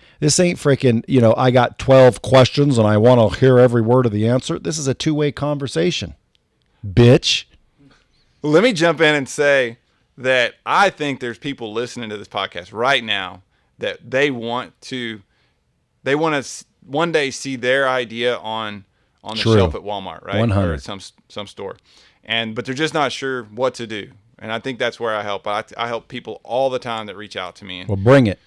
I got 12 questions and I want to hear every word of the answer. This is a two-way conversation, bitch. Let me jump in and say that I think there's people listening to this podcast right now that they want to one day see their idea on the shelf at Walmart, right? 100. Or at some store. But they're just not sure what to do. And I think that's where I help. I help people all the time that reach out to me. Well, bring it.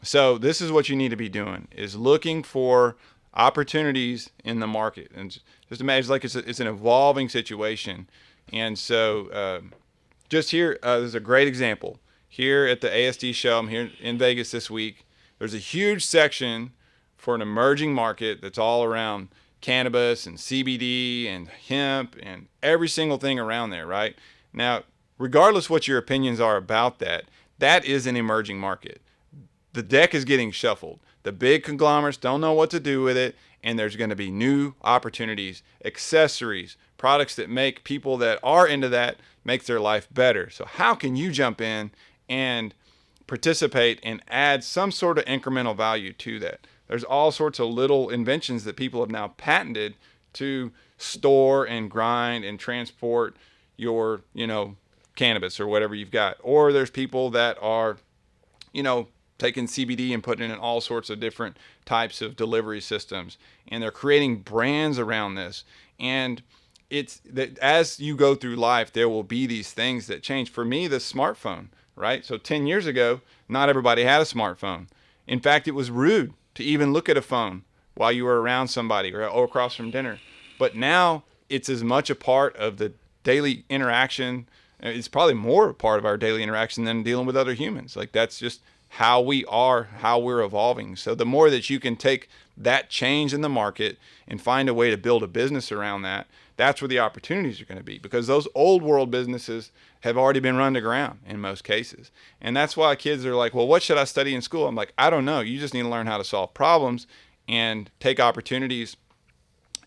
So this is what you need to be doing, is looking for opportunities in the market. And just imagine, like, it's an evolving situation. And so just here, there's a great example. Here at the ASD show, I'm here in Vegas this week. There's a huge section for an emerging market that's all around cannabis and CBD and hemp and every single thing around there, right? Now, regardless what your opinions are about that, that is an emerging market. The deck is getting shuffled. The big conglomerates don't know what to do with it, and there's going to be new opportunities, accessories, products that make people that are into that make their life better. So how can you jump in and participate and add some sort of incremental value to that? There's all sorts of little inventions that people have now patented to store and grind and transport your, cannabis or whatever you've got. Or there's people that are, taking CBD and putting it in all sorts of different types of delivery systems. And they're creating brands around this. And it's that as you go through life, there will be these things that change. For me, the smartphone, right? So 10 years ago, not everybody had a smartphone. In fact, it was rude to even look at a phone while you were around somebody or across from dinner. But now it's as much a part of the daily interaction. It's probably more a part of our daily interaction than dealing with other humans. Like, that's just how we are, how we're evolving. So the more that you can take that change in the market and find a way to build a business around that, that's where the opportunities are going to be, because those old world businesses have already been run to ground in most cases. And that's why kids are like, well, what should I study in school? I'm like, I don't know. You just need to learn how to solve problems and take opportunities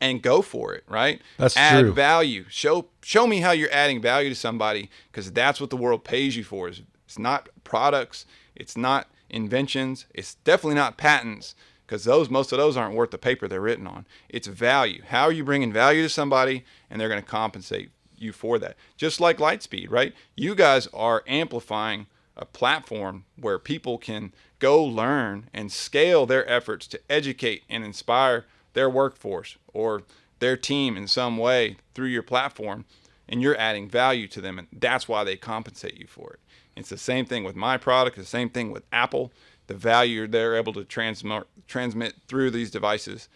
and go for it, right? That's Add true. value. Show me how you're adding value to somebody, because that's what the world pays you for. It's not products. It's not inventions. It's definitely not patents, because most of those aren't worth the paper they're written on. It's value. How are you bringing value to somebody, and they're going to compensate you for that. Just like Lightspeed, right? You guys are amplifying a platform where people can go learn and scale their efforts to educate and inspire their workforce or their team in some way through your platform, and you're adding value to them, and that's why they compensate you for it. It's the same thing with my product, the same thing with Apple. The value they're able to transmit through these devices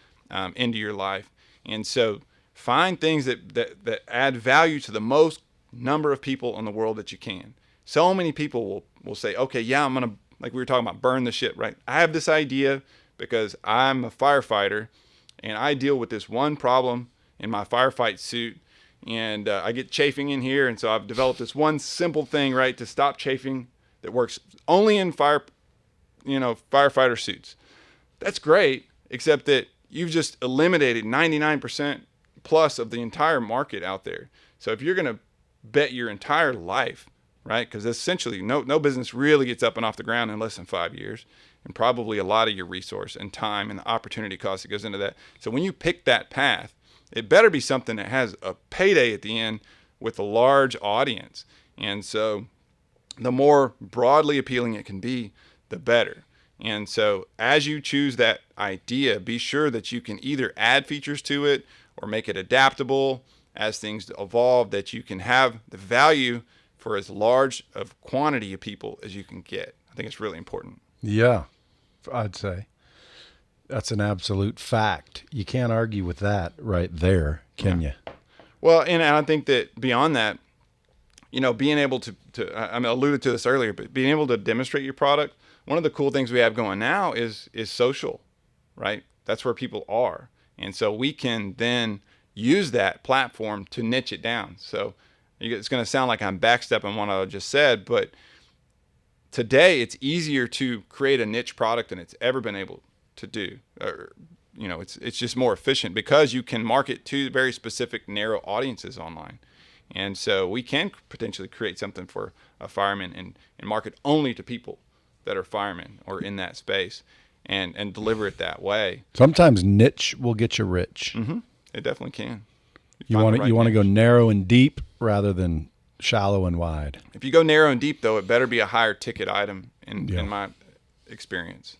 into your life. And so find things that add value to the most number of people in the world that you can. So many people will say, okay, yeah, I'm going to, like we were talking about, burn the ship, right? I have this idea because I'm a firefighter and I deal with this one problem in my firefight suit, and I get chafing in here. And so I've developed this one simple thing, right, to stop chafing that works only in firefighter suits. That's great, except that you've just eliminated 99% plus of the entire market out there. So if you're going to bet your entire life, right, because essentially no business really gets up and off the ground in less than 5 years, and probably a lot of your resource and time and the opportunity cost that goes into that. So when you pick that path, it better be something that has a payday at the end with a large audience. And so the more broadly appealing it can be, the better. And so as you choose that idea, be sure that you can either add features to it or make it adaptable as things evolve, that you can have the value for as large of quantity of people as you can get. I think it's really important. Yeah, I'd say that's an absolute fact. You can't argue with that right there, can you? Well, and I think that beyond that, being able to I alluded to this earlier, but being able to demonstrate your product, one of the cool things we have going now is social, right? That's where people are. And so we can then use that platform to niche it down. So It's going to sound like I'm backstepping what I just said, but today it's easier to create a niche product than it's ever been able to do. Or, it's just more efficient because you can market to very specific narrow audiences online. And so we can potentially create something for a fireman and market only to people that are firemen or in that space and deliver it that way. Sometimes niche will get you rich. Mm-hmm. It definitely can. You want to go narrow and deep rather than shallow and wide. If you go narrow and deep, though, it better be a higher ticket item in my experience.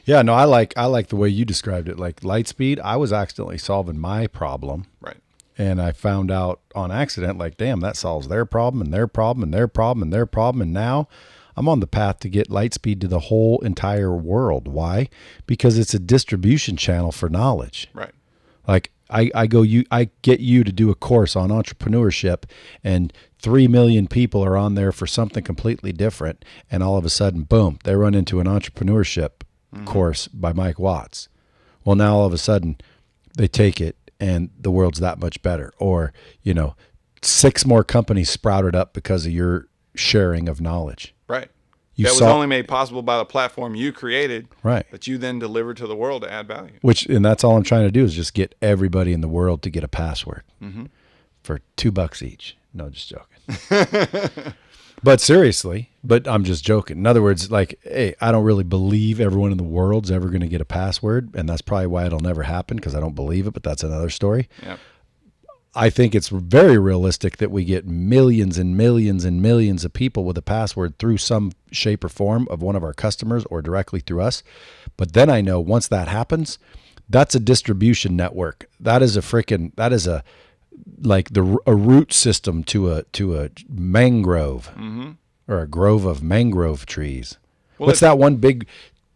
Yeah, no, I like the way you described it. Like Lightspeed, I was accidentally solving my problem. Right. And I found out on accident, like, damn, that solves their problem and their problem and their problem and their problem. And now I'm on the path to get Lightspeed to the whole entire world. Why? Because it's a distribution channel for knowledge. Right. Like I get you to do a course on entrepreneurship, and 3 million people are on there for something completely different. And all of a sudden, boom, they run into an entrepreneurship course by Mike Watts. Well, now all of a sudden they take it and the world's that much better. Or, 6 more companies sprouted up because of your sharing of knowledge. Right. That was only made possible by the platform you created, right? That you then delivered to the world to add value. And that's all I'm trying to do is just get everybody in the world to get a password for $2 each. No, just joking. But seriously, I'm just joking. In other words, like, hey, I don't really believe everyone in the world's ever going to get a password, and that's probably why it'll never happen, because I don't believe it. But that's another story. Yep. I think it's very realistic that we get millions and millions and millions of people with a password through some shape or form of one of our customers or directly through us. But then I know once that happens, that's a distribution network. That is a root system to a mangrove or a grove of mangrove trees. Well, what's that one big,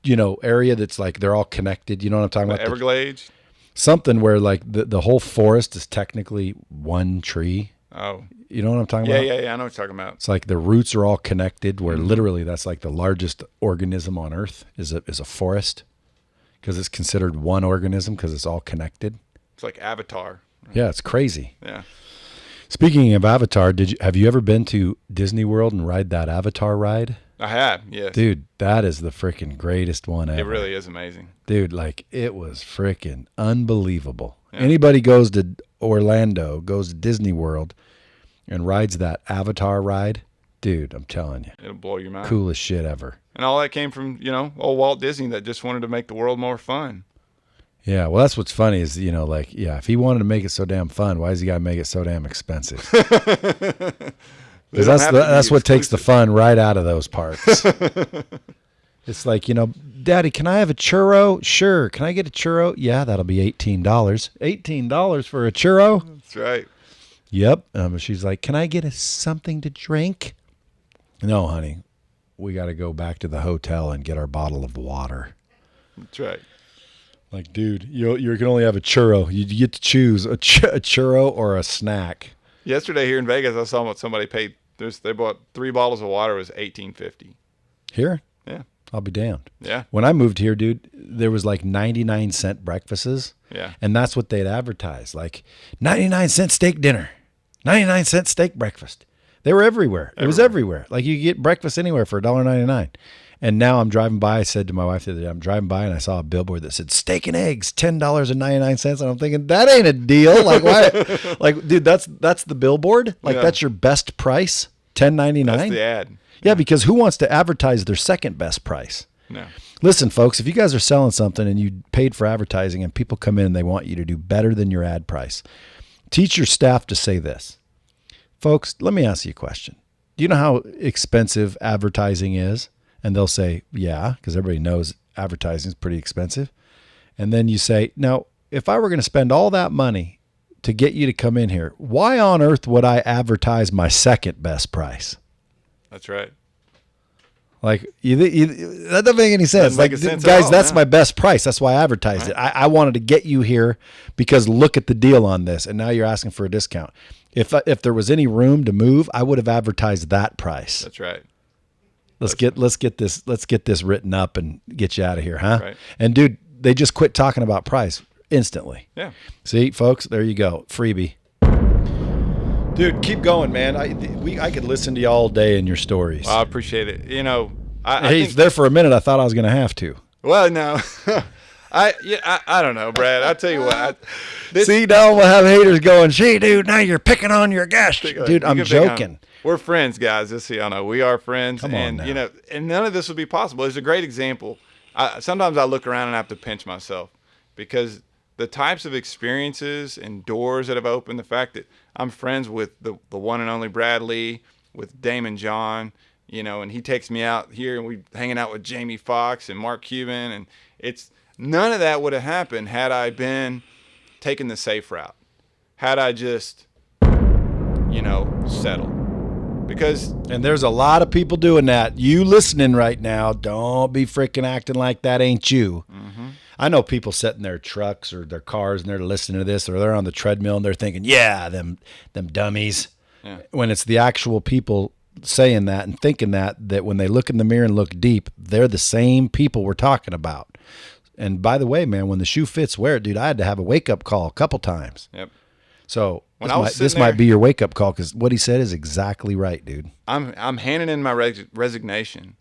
area that's like they're all connected? You know what I'm talking about? Everglades. Something where like the whole forest is technically one tree. Oh. You know what I'm talking about? Yeah. I know what you're talking about. It's like the roots are all connected, where literally that's like the largest organism on Earth is a forest, because it's considered one organism because it's all connected. It's like Avatar. Yeah, it's crazy. Yeah. Speaking of Avatar, have you ever been to Disney World and ride that Avatar ride? I have, yes. Dude, that is the freaking greatest one ever. It really is amazing. Dude, like, it was freaking unbelievable. Yeah. Anybody goes to Orlando, goes to Disney World, and rides that Avatar ride, dude, I'm telling you. It'll blow your mind. Coolest shit ever. And all that came from, old Walt Disney that just wanted to make the world more fun. Yeah, well, that's what's funny is, if he wanted to make it so damn fun, why does he got to make it so damn expensive? Because that's what takes the fun right out of those parks. It's like, Daddy, can I have a churro? Sure. Can I get a churro? Yeah, that'll be $18. $18 for a churro? That's right. Yep. She's like, can I get something to drink? No, honey. We got to go back to the hotel and get our bottle of water. That's right. Like, dude, you can only have a churro. You get to choose a churro or a snack. Yesterday here in Vegas, I saw what somebody paid. They bought 3 bottles of water. It was $18.50. Here? Yeah. I'll be damned. Yeah. When I moved here, dude, there was like 99-cent breakfasts. Yeah. And that's what they'd advertise. Like 99-cent steak dinner, 99-cent steak breakfast. They were everywhere. It was everywhere. Like you could get breakfast anywhere for $1.99. And now I'm driving by. I said to my wife the other day, I'm driving by and I saw a billboard that said steak and eggs, $10.99. And I'm thinking, that ain't a deal. Like, why? Like, dude, that's the billboard. Like, that's your best price, $10.99. That's the ad. Yeah, because who wants to advertise their second best price? No. Listen, folks, if you guys are selling something and you paid for advertising and people come in and they want you to do better than your ad price, teach your staff to say this. Folks, let me ask you a question. Do you know how expensive advertising is? And they'll say, yeah, because everybody knows advertising is pretty expensive. And then you say, now, if I were going to spend all that money to get you to come in here, why on earth would I advertise my second best price? That's right. Like, that doesn't make any sense. Doesn't make sense guys, all, that's my best price. That's why I advertised it. I wanted to get you here because look at the deal on this. And now you're asking for a discount. If there was any room to move, I would have advertised that price. That's right. Let's get this written up and get you out of here, huh? Right. And dude, they just quit talking about price instantly. Yeah. See, folks, there you go. Freebie. Dude, keep going, man. I could listen to you all day in your stories. Well, I appreciate it. You know, I Hey, think, there for a minute, I thought I was going to have to. well, no, I don't know, Brad. I tell you what. See, now we'll have haters going, "Gee, dude, now you're picking on your guest." Dude, I'm joking. We're friends, guys. Just so y'all know, we are friends. Come on and now. you know, and none of this would be possible. It's a great example. Sometimes I look around and I have to pinch myself because the types of experiences and doors that have opened, the fact that I'm friends with the one and only Brad Lee, with Daymond John, you know, and he takes me out here and we hanging out with Jamie Foxx and Mark Cuban, and it's none of that would have happened had I been taking the safe route, had I just, you know, settled. And there's a lot of people doing that. You listening right now, don't be freaking acting like that ain't you. Mm-hmm. I know people sitting in their trucks or their cars and they're listening to this, or they're on the treadmill and they're thinking, yeah, them dummies. Yeah. When it's the actual people saying that and thinking that when they look in the mirror and look deep, they're the same people we're talking about. And by the way, man, when the shoe fits, wear it, dude. I had to have a wake-up call a couple times. Yep. So this might be your wake-up call, because what he said is exactly right, dude. I'm handing in my resignation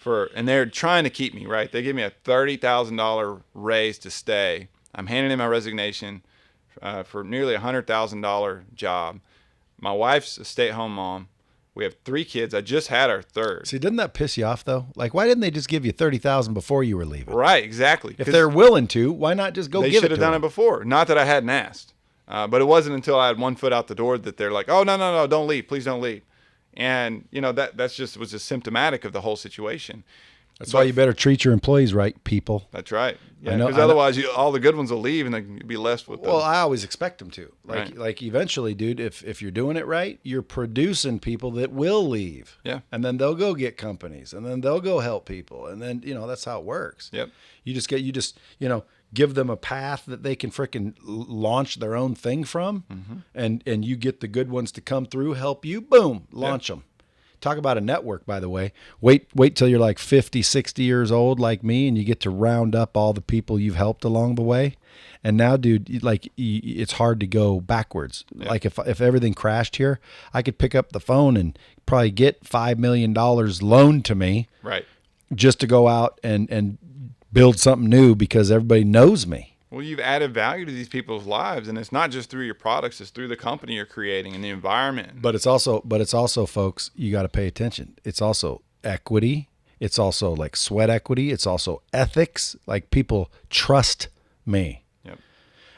and they're trying to keep me, right? They give me a $30,000 raise to stay. I'm handing in my resignation for nearly $100,000 job. My wife's a stay-at-home mom. We have 3 kids. I just had our 3rd. See, didn't that piss you off though? Like, why didn't they just give you $30,000 before you were leaving? Right, exactly. If they're willing to, why not just go give it to them? They should have done it before. Not that I hadn't asked, but it wasn't until I had one foot out the door that they're like, "Oh, no, don't leave, please don't leave." And you know was just symptomatic of the whole situation. That's why you better treat your employees right, people. That's right. Yeah, because otherwise, all the good ones will leave, and they'll be left with. Well, I always expect them to. Right. Like eventually, dude, if you're doing it right, you're producing people that will leave. Yeah. And then they'll go get companies, and then they'll go help people, and then that's how it works. Yep. You just give them a path that they can frickin' launch their own thing from, mm-hmm. and you get the good ones to come through, help you, boom, launch them. Talk about a network, by the way. Wait till you're like 50, 60 years old like me, and you get to round up all the people you've helped along the way. And now, dude, it's hard to go backwards. Yeah. Like if everything crashed here, I could pick up the phone and probably get $5 million loaned to me, right, just to go out and build something new because everybody knows me. Well, you've added value to these people's lives, and it's not just through your products; it's through the company you're creating and the environment. But it's also, folks, you got to pay attention. It's also equity. It's also like sweat equity. It's also ethics. Like, people trust me. Yep.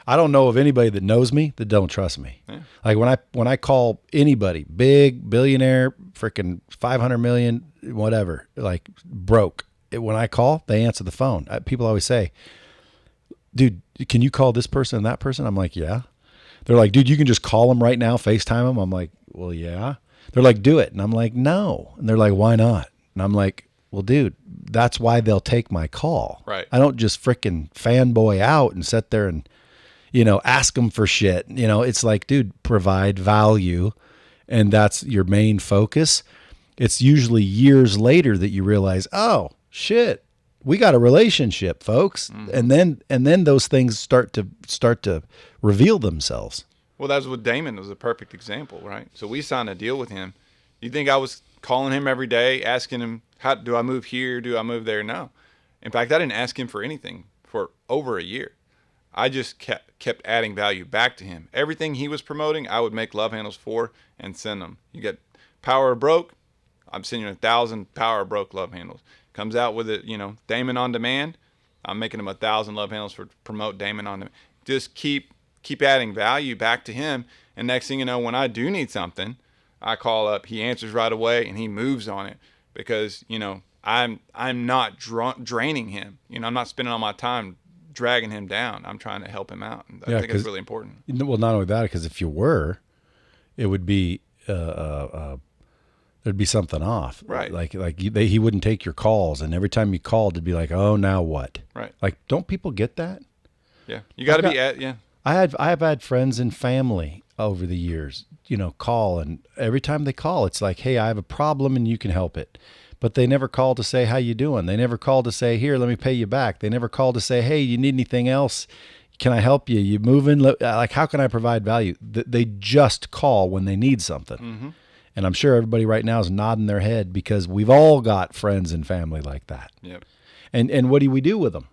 I don't know of anybody that knows me that don't trust me. Yeah. Like when I call anybody, big billionaire, freaking 500 million, whatever, like broke. When I call, they answer the phone. People always say, "Dude, can you call this person and that person?" I'm like, "Yeah." They're like, "Dude, you can just call them right now, FaceTime them." I'm like, "Well, yeah." They're like, "Do it." And I'm like, "No." And they're like, "Why not?" And I'm like, "Well, dude, that's why they'll take my call." Right. I don't just freaking fanboy out and sit there and, ask them for shit. It's like, dude, provide value. And that's your main focus. It's usually years later that you realize, oh, shit, we got a relationship, folks. Mm-hmm. And then those things start to reveal themselves. Well, that's what Daymond was a perfect example, right? So we signed a deal with him. You think I was calling him every day, asking him, how do I move here? Do I move there? No. In fact, I didn't ask him for anything for over a year. I just kept adding value back to him. Everything he was promoting, I would make love handles for and send them. You get Power of Broke, I'm sending you 1,000 Power of Broke love handles. Comes out with it, Daymond on Demand, I'm making him 1,000 love handles for promote Daymond on Demand. Just keep adding value back to him, and next thing you know, when I do need something, I call up, he answers right away, and he moves on it because I'm not draining him. I'm not spending all my time dragging him down. I'm trying to help him out. And I think it's really important. Well, not only that, because if you were, it would be there'd be something off. Right. He wouldn't take your calls, and every time you called, it'd be like, oh, now what? Right. Like, don't people get that? Yeah. You got to be at, yeah. I have had friends and family over the years, call, and every time they call, it's like, hey, I have a problem and you can help it. But they never call to say, how you doing? They never call to say, here, let me pay you back. They never call to say, hey, you need anything else? Can I help you? You moving? Like, how can I provide value? They just call when they need something. Mm-hmm. And I'm sure everybody right now is nodding their head because we've all got friends and family like that. Yep. And what do we do with them?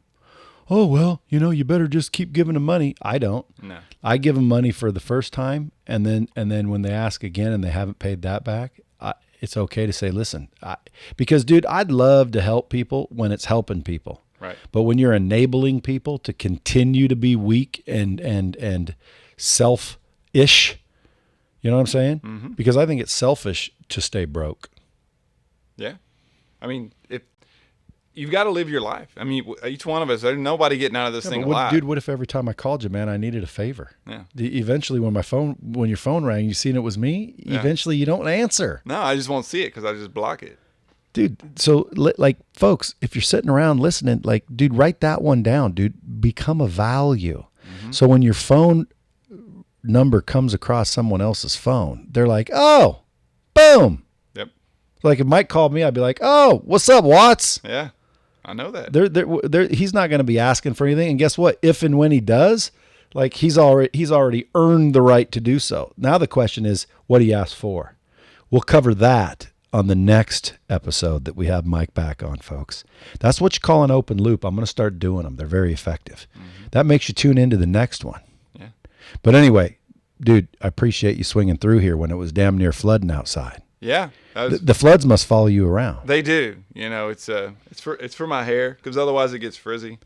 Oh, well, you better just keep giving them money. I don't. No. I give them money for the first time, and then when they ask again and they haven't paid that back, it's okay to say, listen, because, dude, I'd love to help people when it's helping people. Right. But when you're enabling people to continue to be weak and selfish, you know what I'm saying? Mm-hmm. Because I think it's selfish to stay broke. Yeah. I mean, if you've got to live your life. I mean, each one of us, there's nobody getting out of this thing alive. Dude, what if every time I called you, man, I needed a favor? Yeah. Eventually, when your phone rang, you seen it was me. Yeah. Eventually, you don't answer. No, I just won't see it because I just block it. Dude, so like, folks, if you're sitting around listening, like, dude, write that one down, dude. Become a value. Mm-hmm. So when your phone number comes across someone else's phone, they're like, oh, boom. Yep. Like if Mike called me, I'd be like, oh, what's up, Watts? Yeah, I know that. He's not going to be asking for anything. And guess what? If and when he does, like he's already earned the right to do so. Now the question is, what do you ask for? We'll cover that on the next episode that we have Mike back on, folks. That's what you call an open loop. I'm going to start doing them. They're very effective. Mm-hmm. That makes you tune into the next one. Yeah. But anyway, dude, I appreciate you swinging through here when it was damn near flooding outside. Yeah. The floods must follow you around. They do. It's for my hair because otherwise it gets frizzy.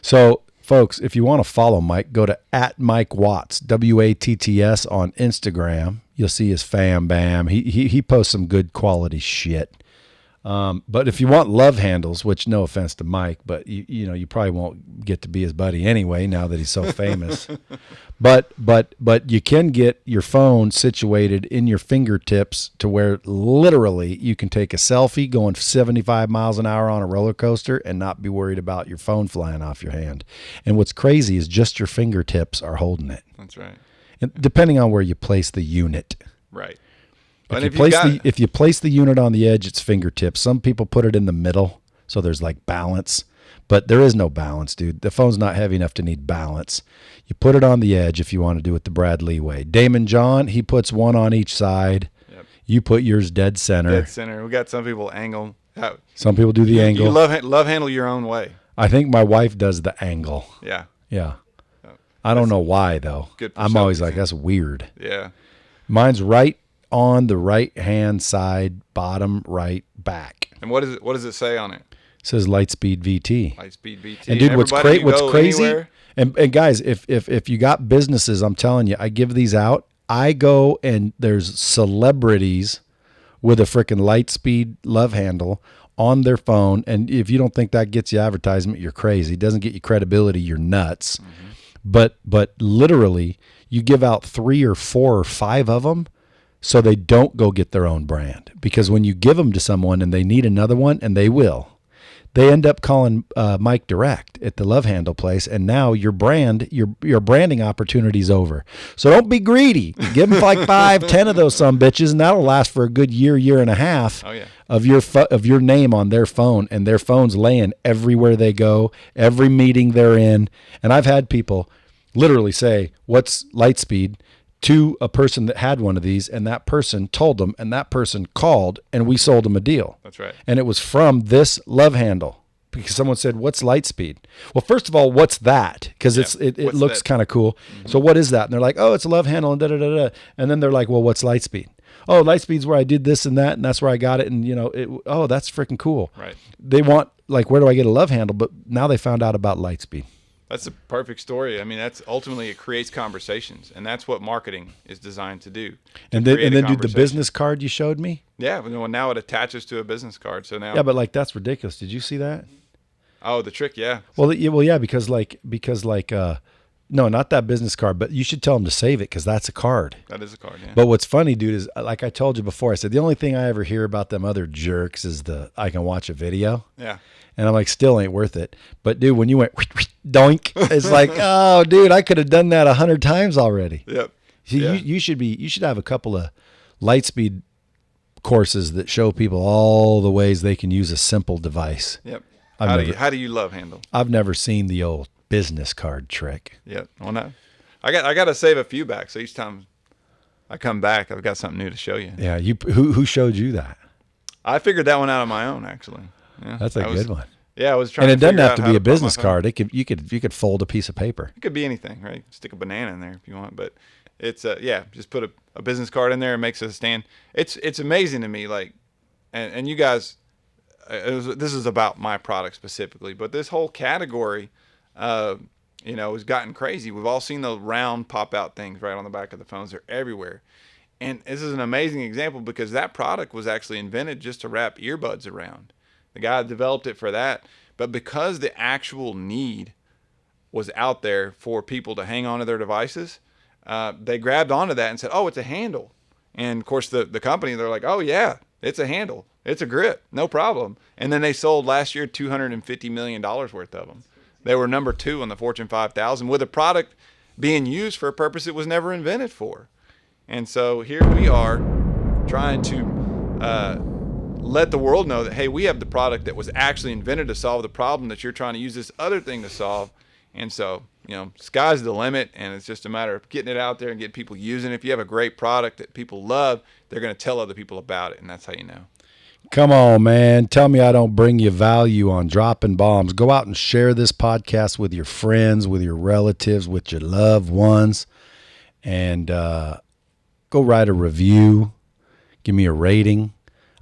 So, folks, if you want to follow Mike, go to @MikeWatts, WATTS on Instagram. You'll see his fam bam. He posts some good quality shit. But if you want love handles, which no offense to Mike, but you probably won't get to be his buddy anyway now that he's so famous. But you can get your phone situated in your fingertips to where literally you can take a selfie going 75 miles an hour on a roller coaster and not be worried about your phone flying off your hand. And what's crazy is just your fingertips are holding it. That's right. And depending on where you place the unit. Right. If you place the unit on the edge, it's fingertips. Some people put it in the middle, so there's like balance. But there is no balance, dude. The phone's not heavy enough to need balance. You put it on the edge if you want to do it the Brad Lee way. Daymond John, he puts one on each side. Yep. You put yours dead center. Dead center. We got some people angle. Some people do the angle. You love handle your own way. I think my wife does the angle. Yeah. Yeah. I don't know why, though. I'm always like, that's weird. Yeah. Mine's right on the right-hand side, bottom right back. And what does it say on it? It says Lightspeed VT. Lightspeed VT. And dude, what's crazy? And guys, if you got businesses, I'm telling you, I give these out. I go and there's celebrities with a freaking Lightspeed LoveHangle on their phone. And if you don't think that gets you advertisement, you're crazy. It doesn't get you credibility. You're nuts. Mm-hmm. But literally, you give out 3 or 4 or 5 of them so they don't go get their own brand. Because when you give them to someone and they need another one, and they will, they end up calling Mike direct at the LoveHangle place, and now your branding opportunity's over. So don't be greedy. Give them like 5, 10 of those some bitches, and that'll last for a good year and a half. Oh, yeah. Of your name on their phone, and their phone's laying everywhere they go, every meeting they're in. And I've had people literally say, "What's Lightspeed?" to a person that had one of these, and that person told them, and that person called, and we sold them a deal. That's right. And it was from this LoveHangle because someone said, "What's Lightspeed?" Well, first of all, what's that? Because it looks kind of cool. Mm-hmm. So what is that? And they're like, "Oh, it's a LoveHangle," and da da da da. And then they're like, "Well, what's Lightspeed?" Oh, Lightspeed's where I did this and that, and that's where I got it. And that's freaking cool. Right. They want, like, where do I get a LoveHangle? But now they found out about Lightspeed. That's a perfect story. I mean, that's ultimately, it creates conversations, and that's what marketing is designed to do. And then do the business card you showed me? Yeah, well, now it attaches to a business card. So now. Yeah, but like that's ridiculous. Did you see that? Oh, the trick, yeah. Well, yeah, because no, not that business card, but you should tell them to save it because that's a card. That is a card, yeah. But what's funny, dude, is like I told you before, I said the only thing I ever hear about them other jerks is I can watch a video. Yeah. And I'm like, still ain't worth it. But dude, when you went doink, it's like, oh, dude, I could have done that 100 times already. Yep. See, yeah. you should have a couple of Lightspeed courses that show people all the ways they can use a simple device. Yep. How do you LoveHangle? I've never seen the old business card trick. Yep. Well, no, I got to save a few back. So each time I come back, I've got something new to show you. Yeah. Who showed you that? I figured that one out on my own, actually. Yeah, That's a good one. Yeah, I was trying. And it to doesn't figure have out to how be a put my business phone. card. You could fold a piece of paper. It could be anything, right? Stick a banana in there if you want, but it's just put a business card in there and makes it a stand. It's amazing to me, like, and you guys, this is about my product specifically, but this whole category, has gotten crazy. We've all seen those round pop out things right on the back of the phones. They're everywhere, and this is an amazing example because that product was actually invented just to wrap earbuds around. The guy developed it for that, but because the actual need was out there for people to hang on to their devices, they grabbed onto that and said, oh, it's a handle. And of course the company, they're like, oh yeah, it's a handle. It's a grip, no problem. And then they sold last year $250 million worth of them. They were number 2 on the Fortune 5000 with a product being used for a purpose it was never invented for. And so here we are trying to let the world know that, hey, we have the product that was actually invented to solve the problem that you're trying to use this other thing to solve. And so, sky's the limit, and it's just a matter of getting it out there and getting people using it. If you have a great product that people love, they're going to tell other people about it, and that's how you know. Come on, man. Tell me I don't bring you value on dropping bombs. Go out and share this podcast with your friends, with your relatives, with your loved ones, and go write a review. Give me a rating.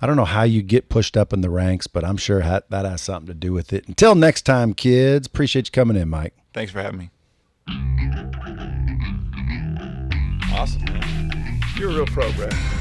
I don't know how you get pushed up in the ranks, but I'm sure that has something to do with it. Until next time, kids, appreciate you coming in, Mike. Thanks for having me. Awesome, man. You're a real pro, Brad.